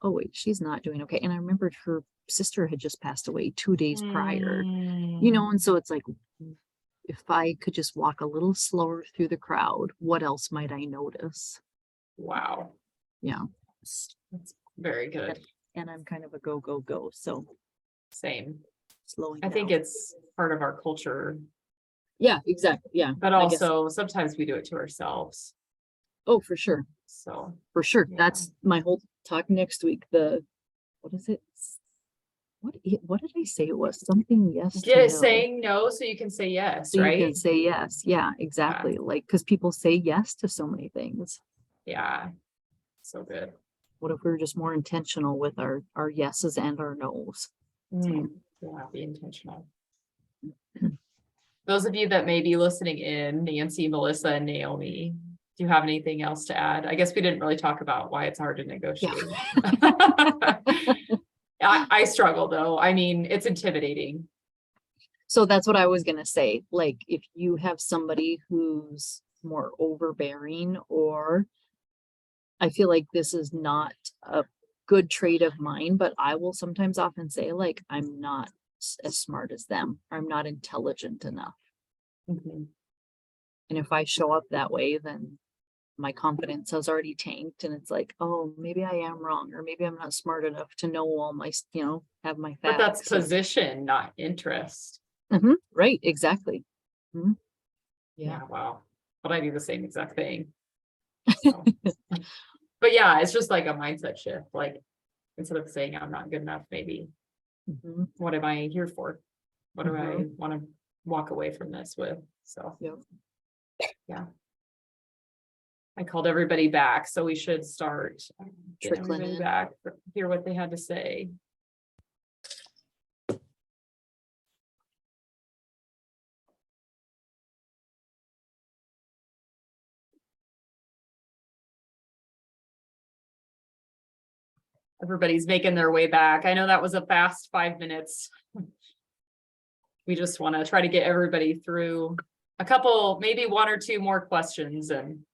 oh wait, she's not doing okay. And I remembered her sister had just passed away 2 days prior, and so it's like, if I could just walk a little slower through the crowd, what else might I notice? Wow. Yeah. That's very good. And I'm kind of a go. So Same. slowing I think down. it's part of our culture, Yeah, exactly. Yeah. but I guess- also sometimes we do it to ourselves. Oh, for sure. So For sure. Yeah. That's my whole talk next week. What is it? what did I say it was? Something yes to Just no. saying no so you can say yes, So you right? can say yes. Yeah, exactly. Like, because people say yes to so many things. Yeah. So good. What if we were just more intentional with our yeses and our nos? Yeah, be intentional. Those of you that may be listening in, Nancy, Melissa, and Naomi, do you have anything else to add? I guess we didn't really talk about why it's hard to negotiate. I struggle though. I mean, it's intimidating. So that's what I was gonna say. Like, if you have somebody who's more overbearing, or I feel like this is not a good trait of mine, but I will sometimes often say, like, I'm not as smart as them, or I'm not intelligent enough. Mhm. And if I show up that way, then my confidence has already tanked, and it's like, oh, maybe I am wrong, or maybe I'm not smart enough to know all my, have my But that's facts. position, not interest. Right, exactly. Mhm. Yeah, wow. But I do the same exact thing. So. But yeah, it's just like a mindset shift. Like, instead of saying I'm not good enough, maybe Mhm. what am I here for? What do I Mhm. want to walk away from this with? So, Yep. yeah. I called everybody back, so we should start getting Trickling everybody in. back, hear what they had to say. Everybody's making their way back. I know that was a fast 5 minutes. We just want to try to get everybody through a couple, maybe one or two more questions, and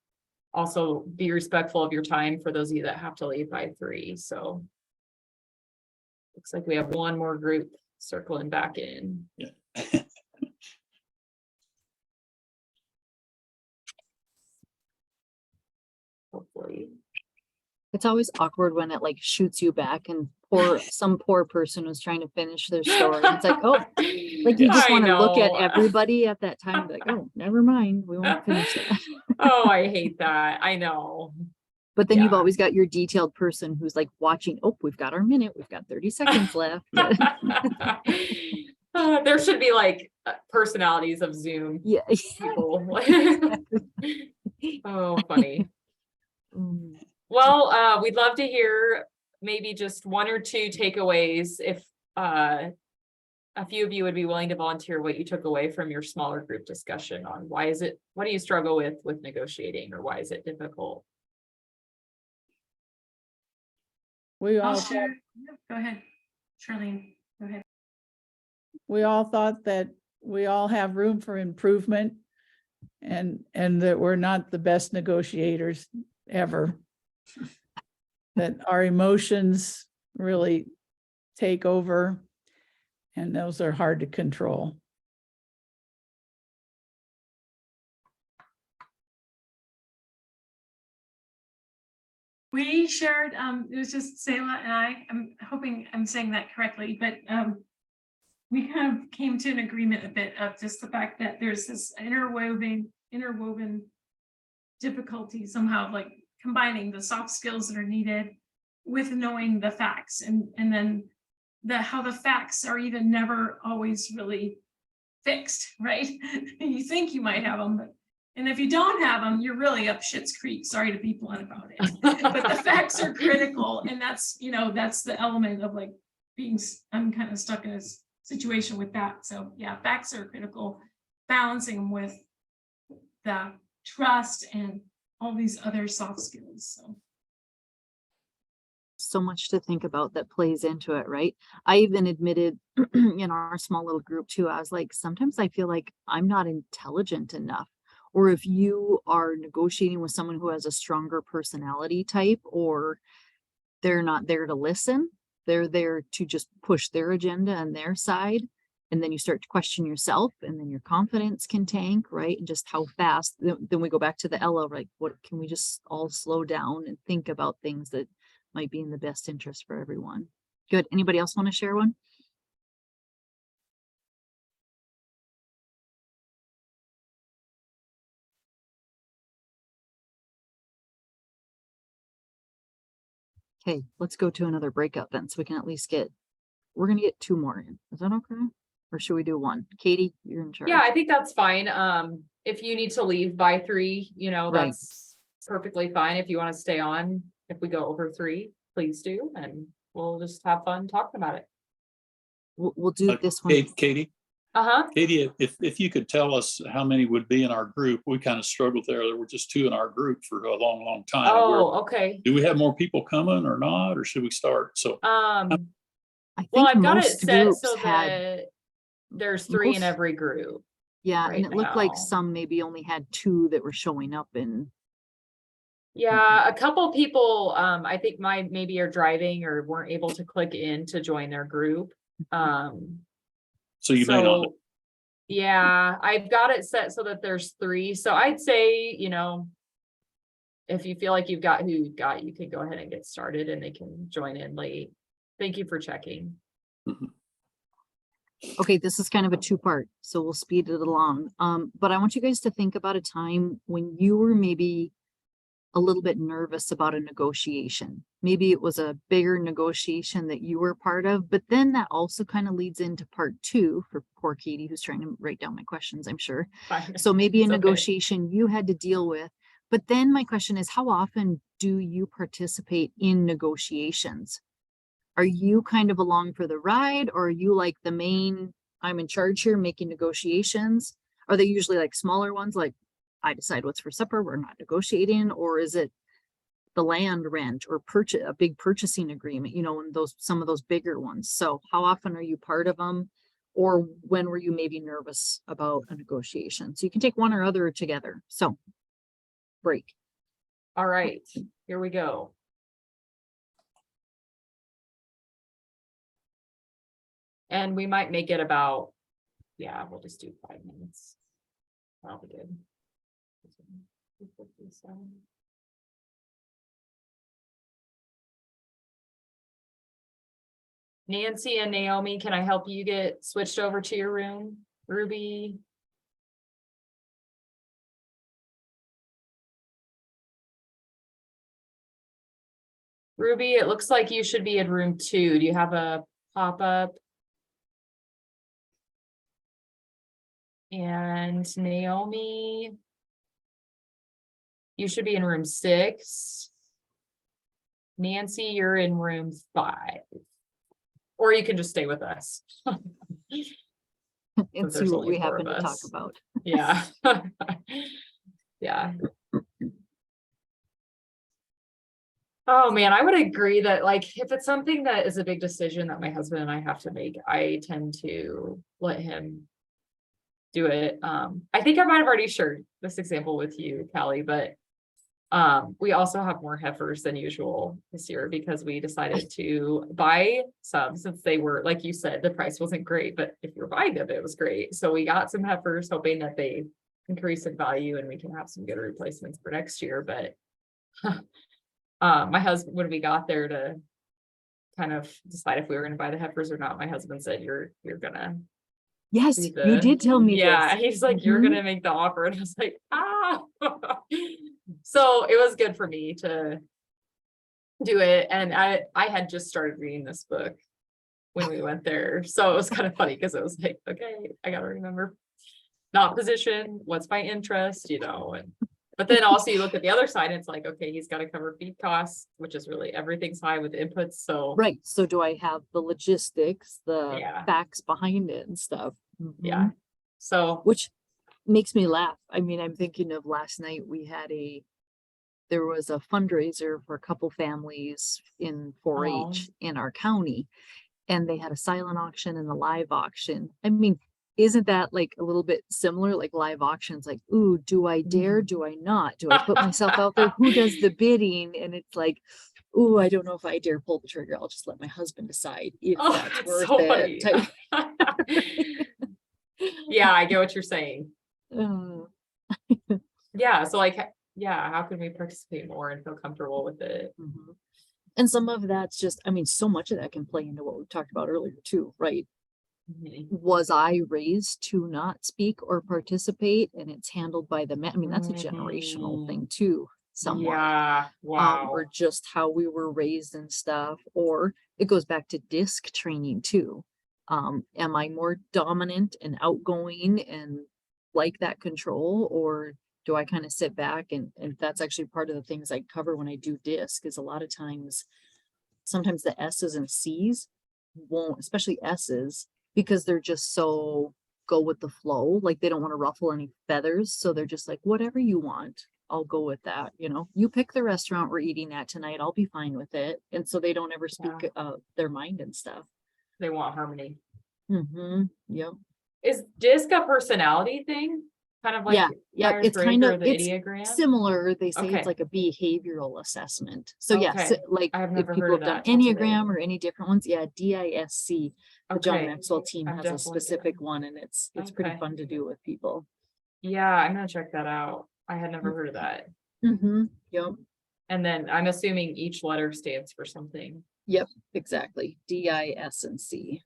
also be respectful of your time for those of you that have to leave by 3. So looks like we have one more group circling back in. Yeah. Hopefully. It's always awkward when it like shoots you back, and some poor person was trying to finish their story. It's like, oh, like you just I want to look at know. everybody at that time, like, oh, never mind, we won't finish that. Oh, I hate that. I know. But then you've Yeah. always got your detailed person who's like watching, oh, we've got our minute, we've got 30 seconds left. There should be like personalities of Zoom Yeah. people. Oh, funny. Mm. Well, we'd love to hear maybe just one or two takeaways. If a few of you would be willing to volunteer what you took away from your smaller group discussion on what do you struggle with negotiating, or why is it difficult? We I'll all, share. Yep, go ahead, Charlene, go ahead. we all thought that we all have room for improvement, and that we're not the best negotiators ever. That our emotions really take over, and those are hard to control. We shared, it was just Selah and I'm hoping I'm saying that correctly, but we kind of came to an agreement a bit of just the fact that there's this interwoven difficulty somehow, like combining the soft skills that are needed with knowing the facts, and then how the facts are even never always really fixed, right? You think you might have them, and if you don't have them, you're really up shit's creek. Sorry to be blunt about it, but the facts are critical, and that's the element of like I'm kind of stuck in a situation with that. So yeah, facts are critical, balancing them with the trust and all these other soft skills. So much to think about that plays into it, right? I even admitted in our small little group too, I was like, sometimes I feel like I'm not intelligent enough. Or if you are negotiating with someone who has a stronger personality type, or they're not there to listen, they're there to just push their agenda on their side. And then you start to question yourself, and then your confidence can tank, right? And just how fast, then we go back to the Ella, like, what can we just all slow down and think about things that might be in the best interest for everyone? Good. Anybody else want to share one? Okay, let's go to another breakout then, so we can at least get we're gonna get 2 more in. Is that okay? Or should we do 1? Katie, you're in charge. Yeah, I think that's fine. If you need to leave by 3, Right. that's perfectly fine. If you want to stay on, if we go over 3, please do, and we'll just have fun talking about it. We'll do this one. Katie, Uh-huh. Katie, if you could tell us how many would be in our group, we kind of struggled there. There were just 2 in our group for a long, long time. Oh, okay. Do we have more people coming or not, or should we start? So I Well, think I've got it most set groups so had, that there's 3 in most- every group. yeah, right and it looked like now. some maybe only had 2 that were showing up in. Yeah, a couple people, I think maybe are driving or weren't able to click in to join their group. so you may not. Yeah, I've got it set so that there's 3. So I'd say, if you feel like you've got who you've got, you can go ahead and get started and they can join in late. Thank you for checking. Okay, this is kind of a 2-part, so we'll speed it along. But I want you guys to think about a time when you were maybe a little bit nervous about a negotiation. Maybe it was a bigger negotiation that you were part of, but then that also kind of leads into part 2 for poor Katie, who's trying to write down my questions, I'm sure. Fine. So maybe a It's okay. negotiation you had to deal with, but then my question is, how often do you participate in negotiations? Are you kind of along for the ride, or are you like the main, I'm in charge here making negotiations? Are they usually like smaller ones, like I decide what's for supper, we're not negotiating? Or is it the land rent or purchase, a big purchasing agreement, and some of those bigger ones? So how often are you part of them? Or when were you maybe nervous about a negotiation? So you can take one or other together. So break. All right, here we go. And we might make it about, yeah, we'll just do 5 minutes. That'll be good. Nancy and Naomi, can I help you get switched over to your room? Ruby? Ruby, it looks like you should be in room 2. Do you have a pop-up? And Naomi, you should be in room 6. Nancy, you're in room 5. Or you can just stay with us. And see there's what only we 4 happen of to talk us. about. Yeah. Yeah. Oh man, I would agree that if it's something that is a big decision that my husband and I have to make, I tend to let him do it. I think I might have already shared this example with you, Callie, but we also have more heifers than usual this year because we decided to buy some, since they were, like you said, the price wasn't great, but if you're buying them, it was great. So we got some heifers hoping that they increase in value and we can have some good replacements for next year. But my husband, when we got there to kind of decide if we were going to buy the heifers or not, my husband said, you're gonna Yes, do you did tell me yeah, this. he's like, you're Mhm. gonna make the offer, and I was like, so it was good for me to do it. And I had just started reading this book when we went there, so it was kind of funny because it was like, okay, I gotta remember not position, what's my interest, and but then also you look at the other side and it's like, okay, he's got to cover feed costs, which is really everything's high with inputs. So Right. So do I have the logistics, the Yeah. facts behind it and stuff? yeah. Mhm. So Which makes me laugh. I mean, I'm thinking of last night there was a fundraiser for a couple families in 4-H in our county, and they had a silent auction and a live auction. I mean, isn't that like a little bit similar, like live auctions, like, ooh, do I dare? Do I not? Do I put myself out there? Who does the bidding? And it's like, ooh, I don't know if I dare pull the trigger. I'll just let my husband decide if oh, that's that's worth so it. funny. Yeah, I get what you're saying. Uh, Yeah, so yeah, how can we participate more and feel comfortable with it? mhm. And some of that's just, I mean, so much of that can play into what we talked about earlier too, right? Mhm. Was I raised to not speak or participate, and it's handled by the men? I mean, that's a Mm-hmm. generational thing too, somewhat. Yeah, wow. Or just how we were raised and stuff, or it goes back to DISC training too. Am I more dominant and outgoing and like that control, or do I kind of sit back and that's actually part of the things I cover when I do DISC is a lot of times, sometimes the S's and C's won't, especially S's, because they're just so go with the flow, like they don't want to ruffle any feathers. So they're just like, whatever you want, I'll go with that. You know, you pick the restaurant we're eating at tonight, I'll be fine with it. And so they don't ever speak their mind and stuff. They want harmony. Mm-hmm. Yep. Is DISC a personality thing? Kind of like Yeah, it's Myers-Briggs kind or of, the it's Enneagram? similar. They say Okay. it's like a behavioral assessment. So yes, Okay. like I've if never people heard have of done that till today. Enneagram or any different ones, yeah, DISC. The John Okay. Maxwell team I'm has a definitely specific one, and it's pretty Okay. fun to do with people. Yeah, I'm gonna check that out. I had never heard of that. Mm-hmm. Yep. And then I'm assuming each letter stands for something. Yep, exactly. D, I, S, and C.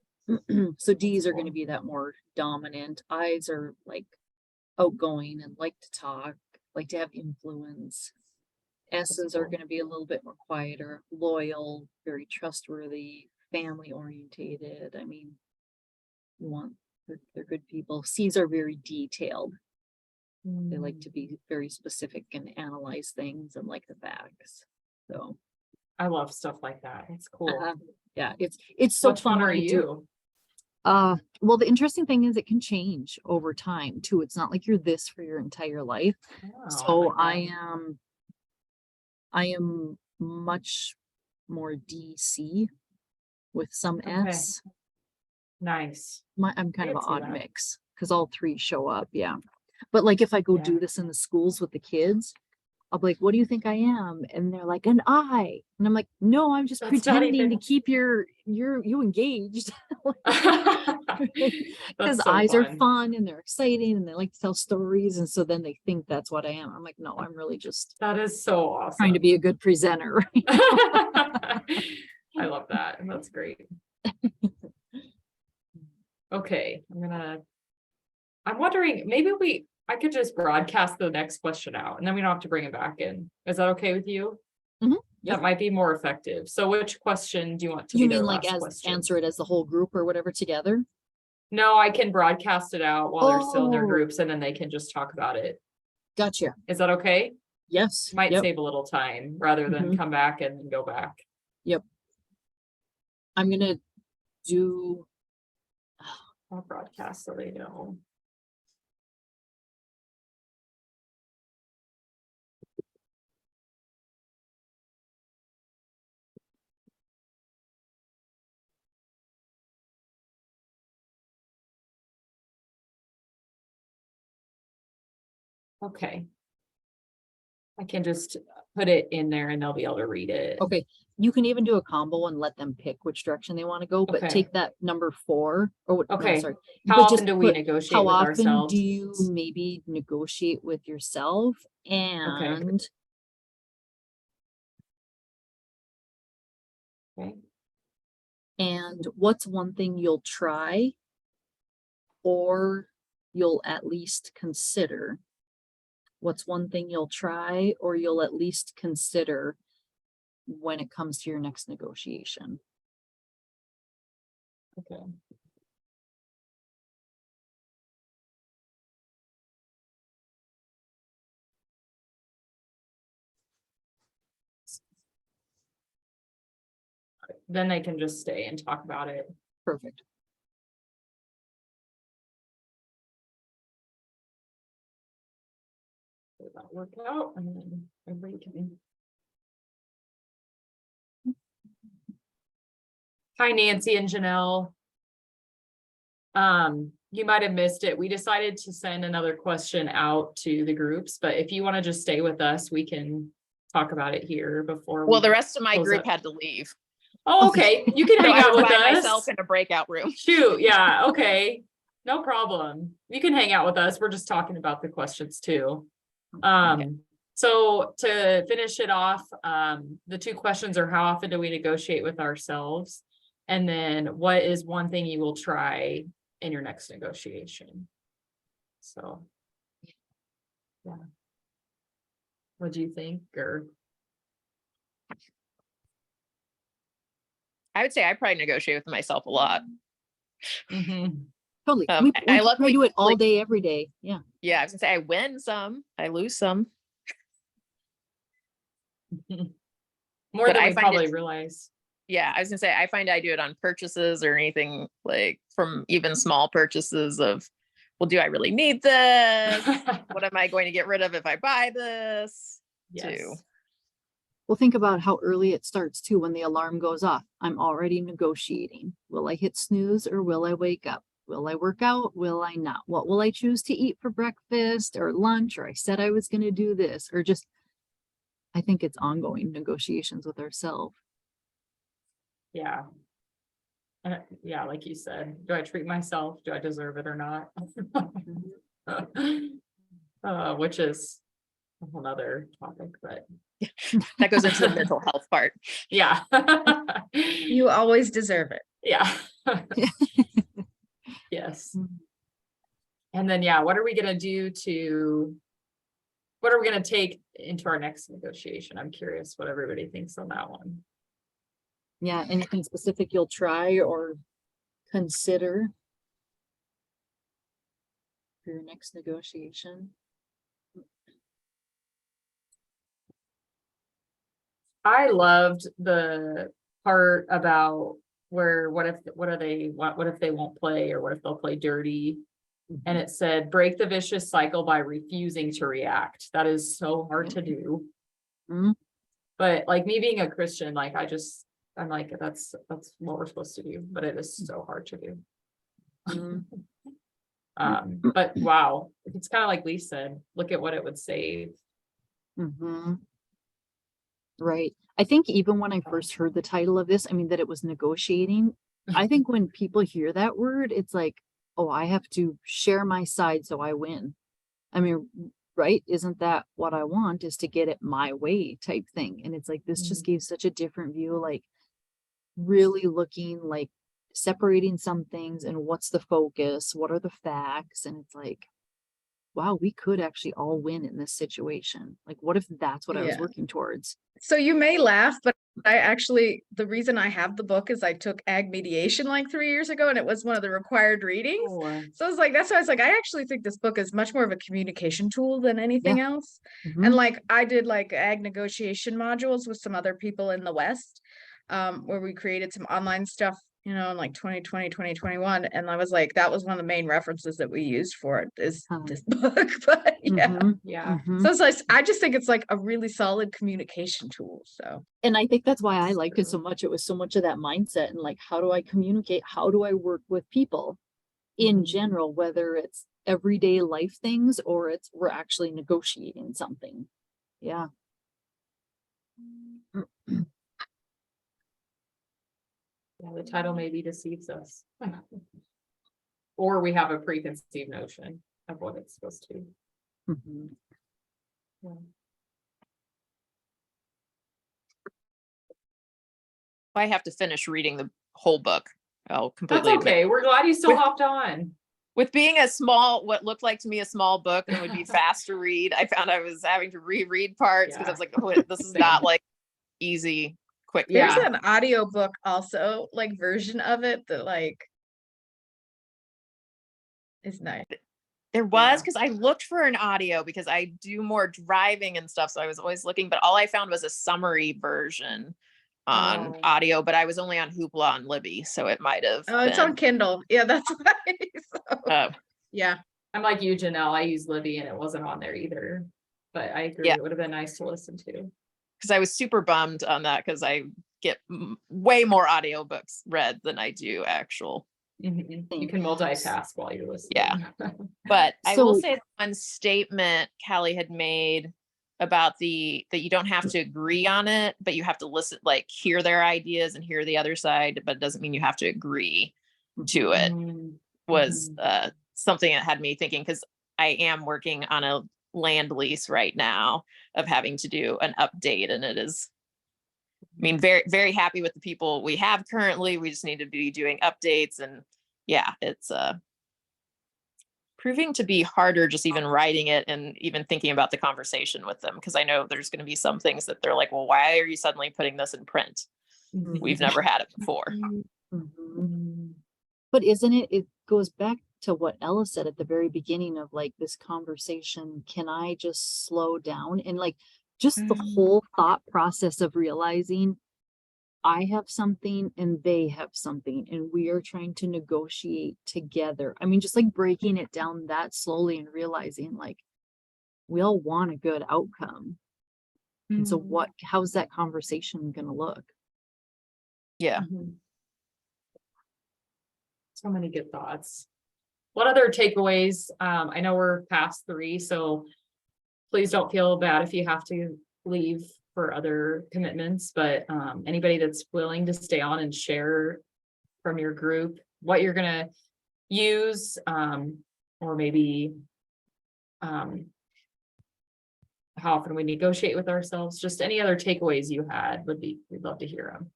So D's are going to cool. be that more dominant. I's are like outgoing and like to talk, like to have influence. S's are cool. going to be a little bit more quieter, loyal, very trustworthy, family orientated. I mean, you want, they're good people. C's are very detailed. They like to be very specific and analyze things and like the facts. So I love stuff like that. It's cool. yeah, it's so Which fun one when are I do. you? Well, the interesting thing is it can change over time too. It's not like you're this for your entire life. Oh, So like that. I am much more DC with some Okay. S. Nice. I'm kind of an can see odd that. mix because all three show up. Yeah. But like if I go Yeah. do this in the schools with the kids, I'll be like, what do you think I am? And they're like, an I. And I'm like, no, I'm just That's not pretending even- to keep you engaged. Because That's so eyes are fun. fun and they're exciting and they like to tell stories. And so then they think that's what I am. I'm like, no, I'm really just That is so awesome. trying to be a good presenter. I love that. That's great. Okay, I'm wondering, maybe I could just broadcast the next question out and then we don't have to bring it back in. Is that okay with you? Mhm, That yep. might be more effective. So which question do you want to You be their mean like last as question? answer it as the whole group or whatever together? No, I can broadcast it out while they're still in their Oh. groups and then they can just talk about it. Gotcha. Is that okay? Yes. Might Yep. save a little time rather than Mhm. come back and then go back. Yep. I'm going to do. I'll broadcast so they know. Okay. I can just put it in there and they'll be able to read it. Okay. You can even do a combo and let them pick which direction they want to go, but Okay. take that number 4 or what? No, Okay. sorry. How But often just do we put, negotiate how with often ourselves? do you maybe negotiate with yourself and Okay. and what's one thing you'll try or you'll at least consider? What's one thing you'll try or you'll at least consider when it comes to your next negotiation? Okay. Then they can just stay and talk about it. Perfect. Does that work out? And then everybody can. Hi, Nancy and Janelle. You might have missed it. We decided to send another question out to the groups, but if you want to just stay with us, we can talk about it here before. Well, we the rest of my close group up. had to leave. Oh, okay. You can So hang I out was with by us. myself in a breakout room. Shoot, yeah, okay. No problem. You can hang out with us. We're just talking about the questions too. So to finish it off, the two questions are how often do we negotiate with ourselves? And then what is one thing you will try in your next negotiation? So, yeah. What do you think? Or I would say I probably negotiate with myself a lot. Mhm. Totally. I We luckily do it all like- day, every day. Yeah. Yeah, I was gonna say I win some, I lose some. More But than I we find it- probably realize. Yeah, I was gonna say I find I do it on purchases or anything like from even small purchases of, well, do I really need this? What am I going to get rid of if I buy this? Yes. Well, think about how early it starts too. When the alarm goes off, I'm already negotiating. Will I hit snooze or will I wake up? Will I work out? Will I not? What will I choose to eat for breakfast or lunch? Or I said I was going to do this, or just, I think it's ongoing negotiations with ourselves. Yeah. Yeah, like you said, do I treat myself? Do I deserve it or not? Which is a whole nother topic, but That goes into the mental health part. yeah. You always deserve it. Yeah. Yes. And then, yeah, what are we gonna take into our next negotiation? I'm curious what everybody thinks on that one. Yeah. Anything specific you'll try or consider for your next negotiation? I loved the part about where what if they won't play, or what if they'll play dirty? And it said, break the vicious cycle by refusing to react. That is so hard to do. Mhm. But like me being a Christian, like I'm like, that's what we're supposed to do, but it is so hard to do. Mhm. But wow, it's kind of like Lee said, look at what it would save. Mm-hmm. Right. I think even when I first heard the title of this, I mean, that it was negotiating. I think when people hear that word, it's like, oh, I have to share my side so I win. I mean, right? Isn't that what I want, is to get it my way type thing? And it's like, this just gave such a different view, like really looking like separating some things and what's the focus, what are the facts? And it's like, wow, we could actually all win in this situation. Like, what if that's what I was Yeah. working towards? So you may laugh, but I actually, the reason I have the book is I took ag mediation like 3 years ago and it was one of the required readings. So I was like, that's why I was like, I actually think this book is much more of a communication tool than anything else. Mhm. And like, I did like ag negotiation modules with some other people in the West, where we created some online stuff, you know, in like 2020, 2021. And I was like, that was one of the main references that we used for it is this book. But yeah. Mhm. Yeah. Mhm. So it's like, I just think it's like a really solid communication tool. So And I think that's why I liked it so much. It was so much of that mindset and like, how do I communicate? How do I work with people in general, whether it's everyday life things or we're actually negotiating something. Yeah. Yeah, the title maybe deceives us. Or we have a preconceived notion of what it's supposed to be. Mhm. Yeah. I have to finish reading the whole book. I'll That's completely admit. okay. We're glad you still With- hopped on. With being what looked like to me a small book and would be fast to read, I found I was having to reread parts because I was like, oh, this is not like easy, quick. there's Yeah. an audio book also, like version of it that like is nice. There was, because I looked for an audio because I do more driving and stuff. So I was always looking, but all I found was a summary version on Oh. audio, but I was only on Hoopla and Libby. So it might have Oh, it's on Kindle. Yeah, that's why. So, yeah. I'm like you, Janelle. I use Libby and it wasn't on there either. But I agree. Yeah. It would have been nice to listen to. because I was super bummed on that because I get way more audiobooks read than I do actual. You can multitask while you're listening. Yeah. But I will So- say one statement Callie had made about that you don't have to agree on it, but you have to listen, like hear their ideas and hear the other side, but it doesn't mean you have to agree to it, was something that had me thinking, because I am working on a land lease right now of having to do an update, and it is, I mean, very, very happy with the people we have currently. We just need to be doing updates, and yeah, it's proving to be harder just even writing it and even thinking about the conversation with them, because I know there's going to be some things that they're like, well, why are you suddenly putting this in print? We've never had it before. Mhm. But isn't it, it goes back to what Ella said at the very beginning of like this conversation, can I just slow down? And like, just the whole thought process of realizing I have something and they have something and we are trying to negotiate together. I mean, just like breaking it down that slowly and realizing like, we all want a good outcome. And so how's that conversation gonna look? Yeah. So many good thoughts. What other takeaways? I know we're past 3, so please don't feel bad if you have to leave for other commitments, but anybody that's willing to stay on and share from your group what you're gonna use, or maybe how often we negotiate with ourselves, just any other takeaways you had we'd love to hear them.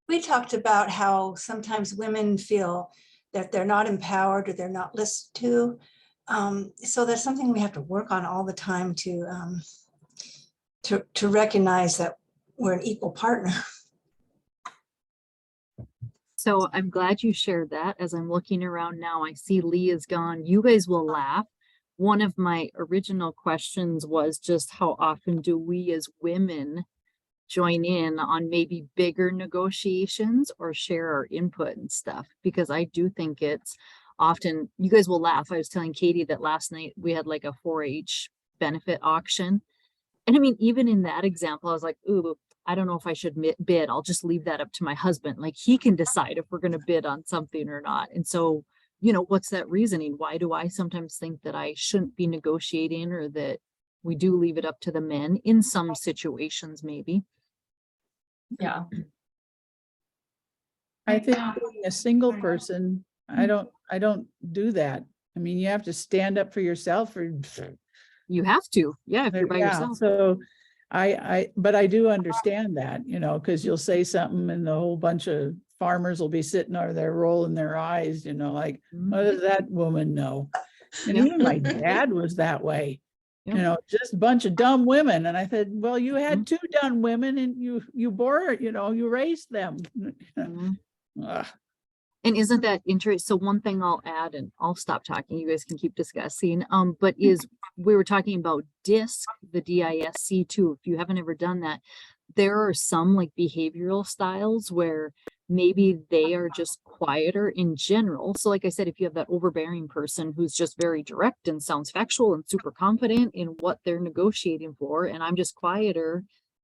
We talked about how sometimes women feel that they're not empowered or they're not listened to. So that's something we have to work on all the time to recognize that we're an equal partner. So I'm glad you shared that. As I'm looking around now, I see Lee is gone. You guys will laugh. One of my original questions was just how often do we as women join in on maybe bigger negotiations or share our input and stuff? Because I do think it's often, you guys will laugh. I was telling Katie that last night we had like a 4-H benefit auction. And I mean, even in that example, I was like, ooh, I don't know if I should bid. I'll just leave that up to my husband. Like he can decide if we're going to bid on something or not. And so, you know, what's that reasoning? Why do I sometimes think that I shouldn't be negotiating, or that we do leave it up to the men in some situations, maybe? Yeah. I think being a single person, I don't do that. I mean, you have to stand up for yourself, or You have to, yeah, if you're by yeah, yourself. so but I do understand that, you know, because you'll say something and the whole bunch of farmers will be sitting over there rolling their eyes, you know, like, what does that woman know? And Yeah. even my dad was that way, Yeah. you know, just a bunch of dumb women. And I said, well, you had 2 dumb women and you bore, you know, you raised them. Ugh. And isn't that interesting? So one thing I'll add, and I'll stop talking, you guys can keep discussing, but is we were talking about DISC, the DISC too. If you haven't ever done that, there are some like behavioral styles where maybe they are just quieter in general. So like I said, if you have that overbearing person who's just very direct and sounds factual and super confident in what they're negotiating for, and I'm just quieter.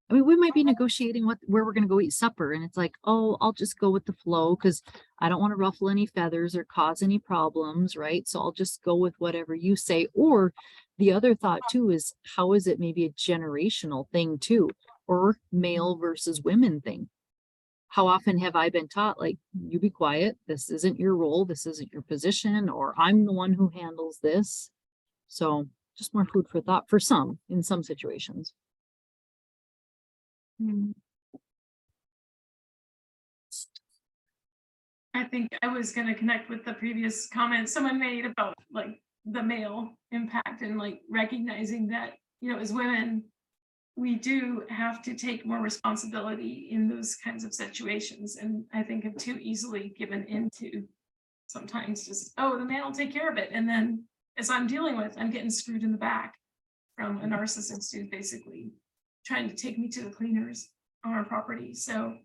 I mean, we might be negotiating where we're going to go eat supper, and it's like, oh, I'll just go with the flow because I don't want to ruffle any feathers or cause any problems, right? So I'll just go with whatever you say. Or the other thought too is, how is it maybe a generational thing too, or male versus women thing? How often have I been taught, like, you be quiet, this isn't your role, this isn't your position, or I'm the one who handles this. So just more food for thought for some, in some situations. I think I was gonna connect with the previous comment someone made about like the male impact and like recognizing that, you know, as women, we do have to take more responsibility in those kinds of situations. And I think have too easily given into sometimes just, oh, the man will take care of it. And then as I'm dealing with, I'm getting screwed in the back from a narcissist who's basically trying to take me to the cleaners on our property. So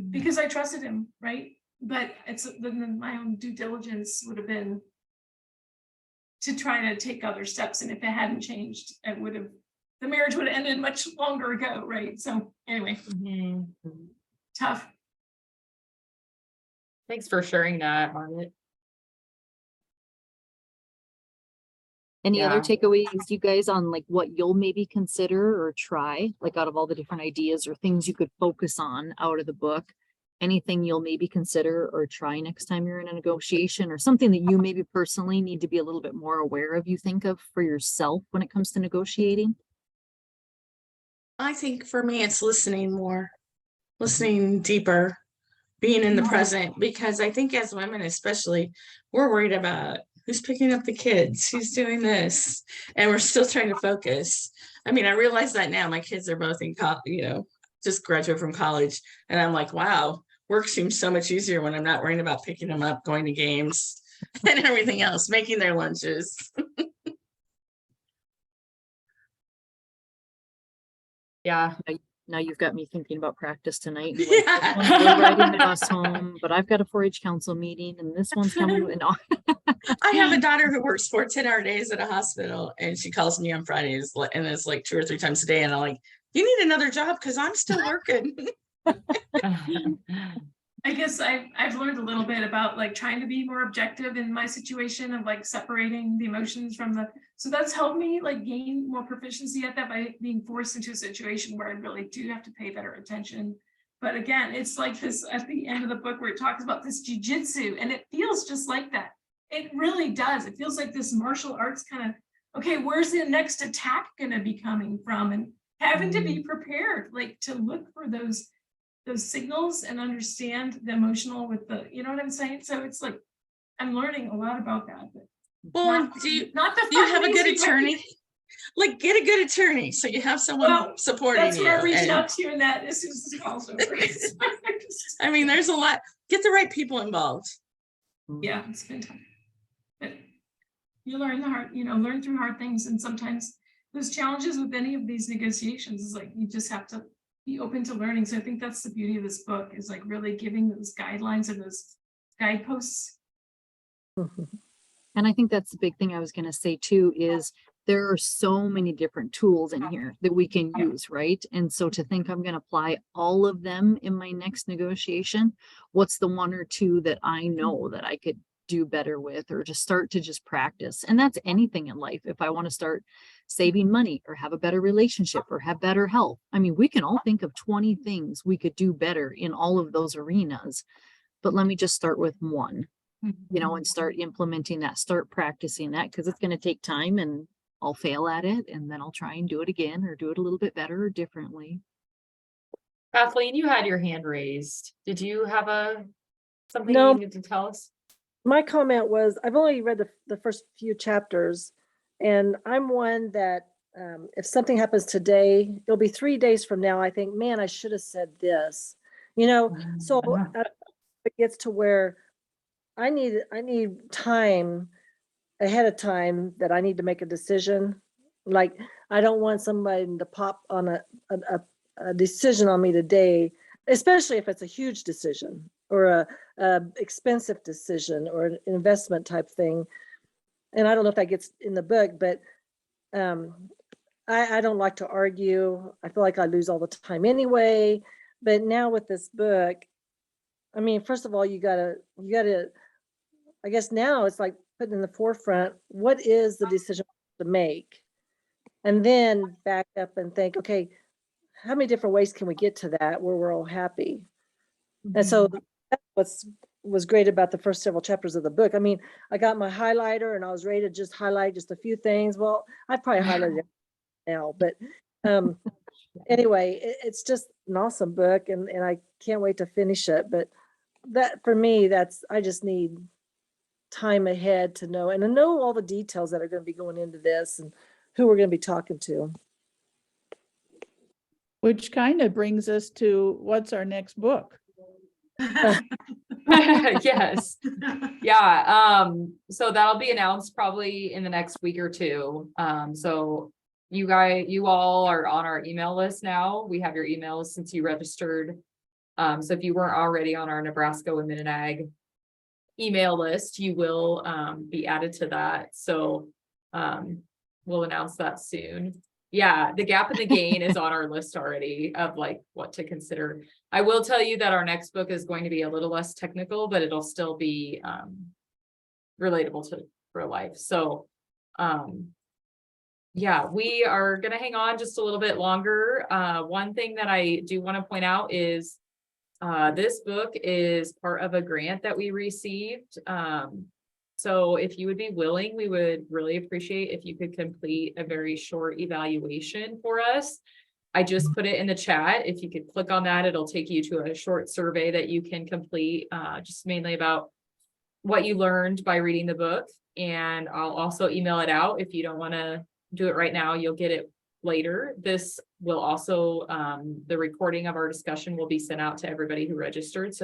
because I trusted him, right? But it's then my own due diligence would have been to try to take other steps. And if it hadn't changed, the marriage would have ended much longer ago, right? So anyway, tough. Thanks for sharing that, Margaret. Any other Yeah. takeaways, you guys, on like what you'll maybe consider or try, like out of all the different ideas or things you could focus on out of the book? Anything you'll maybe consider or try next time you're in a negotiation, or something that you maybe personally need to be a little bit more aware of, you think of for yourself when it comes to negotiating? I think for me, it's listening more, listening deeper, being in the present, because I think as women, especially, we're worried about who's picking up the kids, who's doing this, and we're still trying to focus. I mean, I realize that now my kids are both in college, you know, just graduated from college, and I'm like, wow, work seems so much easier when I'm not worrying about picking them up, going to games and everything else, making their lunches. Yeah. Now you've got me thinking about practice tonight. Yeah. This one's we're riding the bus home, but I've got a 4-H council meeting and this one's coming. And I have a daughter who works 4 10-hour days at a hospital, and she calls me on Fridays, and it's like 2 or 3 times a day. And I'm like, you need another job because I'm still working. I guess I've learned a little bit about like trying to be more objective in my situation of like separating the emotions from the, so that's helped me like gain more proficiency at that by being forced into a situation where I really do have to pay better attention. But again, it's like this at the end of the book where it talks about this jujitsu, and it feels just like that. It really does. It feels like this martial arts kind of, okay, where's the next attack going to be coming from? And having to be prepared, like to look for those signals and understand the emotional with the, you know what I'm saying? So it's like, I'm learning a lot about that. But Well, do you have a good attorney? Like, get a good attorney so you have someone supporting that's you. That's where I reached and- out to you, and that as soon as this call's over. I mean, there's a lot. Get the right people involved. Yeah, it's been tough. But you learn learn through hard things, and sometimes there's challenges with any of these negotiations. Is like you just have to be open to learning. So I think that's the beauty of this book, is like really giving those guidelines and those guideposts. I think that's the big thing I was going to say too, is there are so many different tools in here that we can use, right? And so to think I'm going to apply all of them in my next negotiation, what's the 1 or 2 that I know that I could do better with, or to start to just practice? And that's anything in life. If I want to start saving money or have a better relationship or have better health, I mean, we can all think of 20 things we could do better in all of those arenas, but let me just start with one, and start implementing that, start practicing that, because it's going to take time, and I'll fail at it, and then I'll try and do it again, or do it a little bit better or differently. Kathleen, you had your hand raised. Did you have something No. you needed to tell us? My comment was, I've only read the first few chapters, and I'm one that if something happens today, it'll be 3 days from now, I think, man, I should have said this, so it gets to where I need time ahead of time, that I need to make a decision. Like, I don't want somebody to pop on a decision on me today, especially if it's a huge decision or a expensive decision or an investment type thing. And I don't know if that gets in the book, but I don't like to argue. I feel like I lose all the time anyway. But now with this book, I mean, first of all, you gotta, I guess now it's like putting in the forefront, what is the decision to make? And then back up and think, okay, how many different ways can we get to that where we're all happy? And so that's was great about the first several chapters of the book. I mean, I got my highlighter and I was ready to just highlight just a few things. Well, I probably highlighted it now, but anyway, it's just an awesome book, and I can't wait to finish it. But that, for me, I just need time ahead to know, and to know all the details that are going to be going into this and who we're going to be talking to. Which kind of brings us to what's our next book? Yes. Yeah. So that'll be announced probably in the next week or 2. So you all are on our email list now. We have your emails since you registered. So if you weren't already on our Nebraska Women in Ag email list, you will be added to that. So we'll announce that soon. Yeah, the gap and the gain is on our list already of like what to consider. I will tell you that our next book is going to be a little less technical, but it'll still be relatable to real life. So yeah, we are going to hang on just a little bit longer. One thing that I do want to point out is this book is part of a grant that we received. So if you would be willing, we would really appreciate if you could complete a very short evaluation for us. I just put it in the chat. If you could click on that, it'll take you to a short survey that you can complete, just mainly about what you learned by reading the book. And I'll also email it out. If you don't want to do it right now, you'll get it later. This will also, the recording of our discussion will be sent out to everybody who registered. So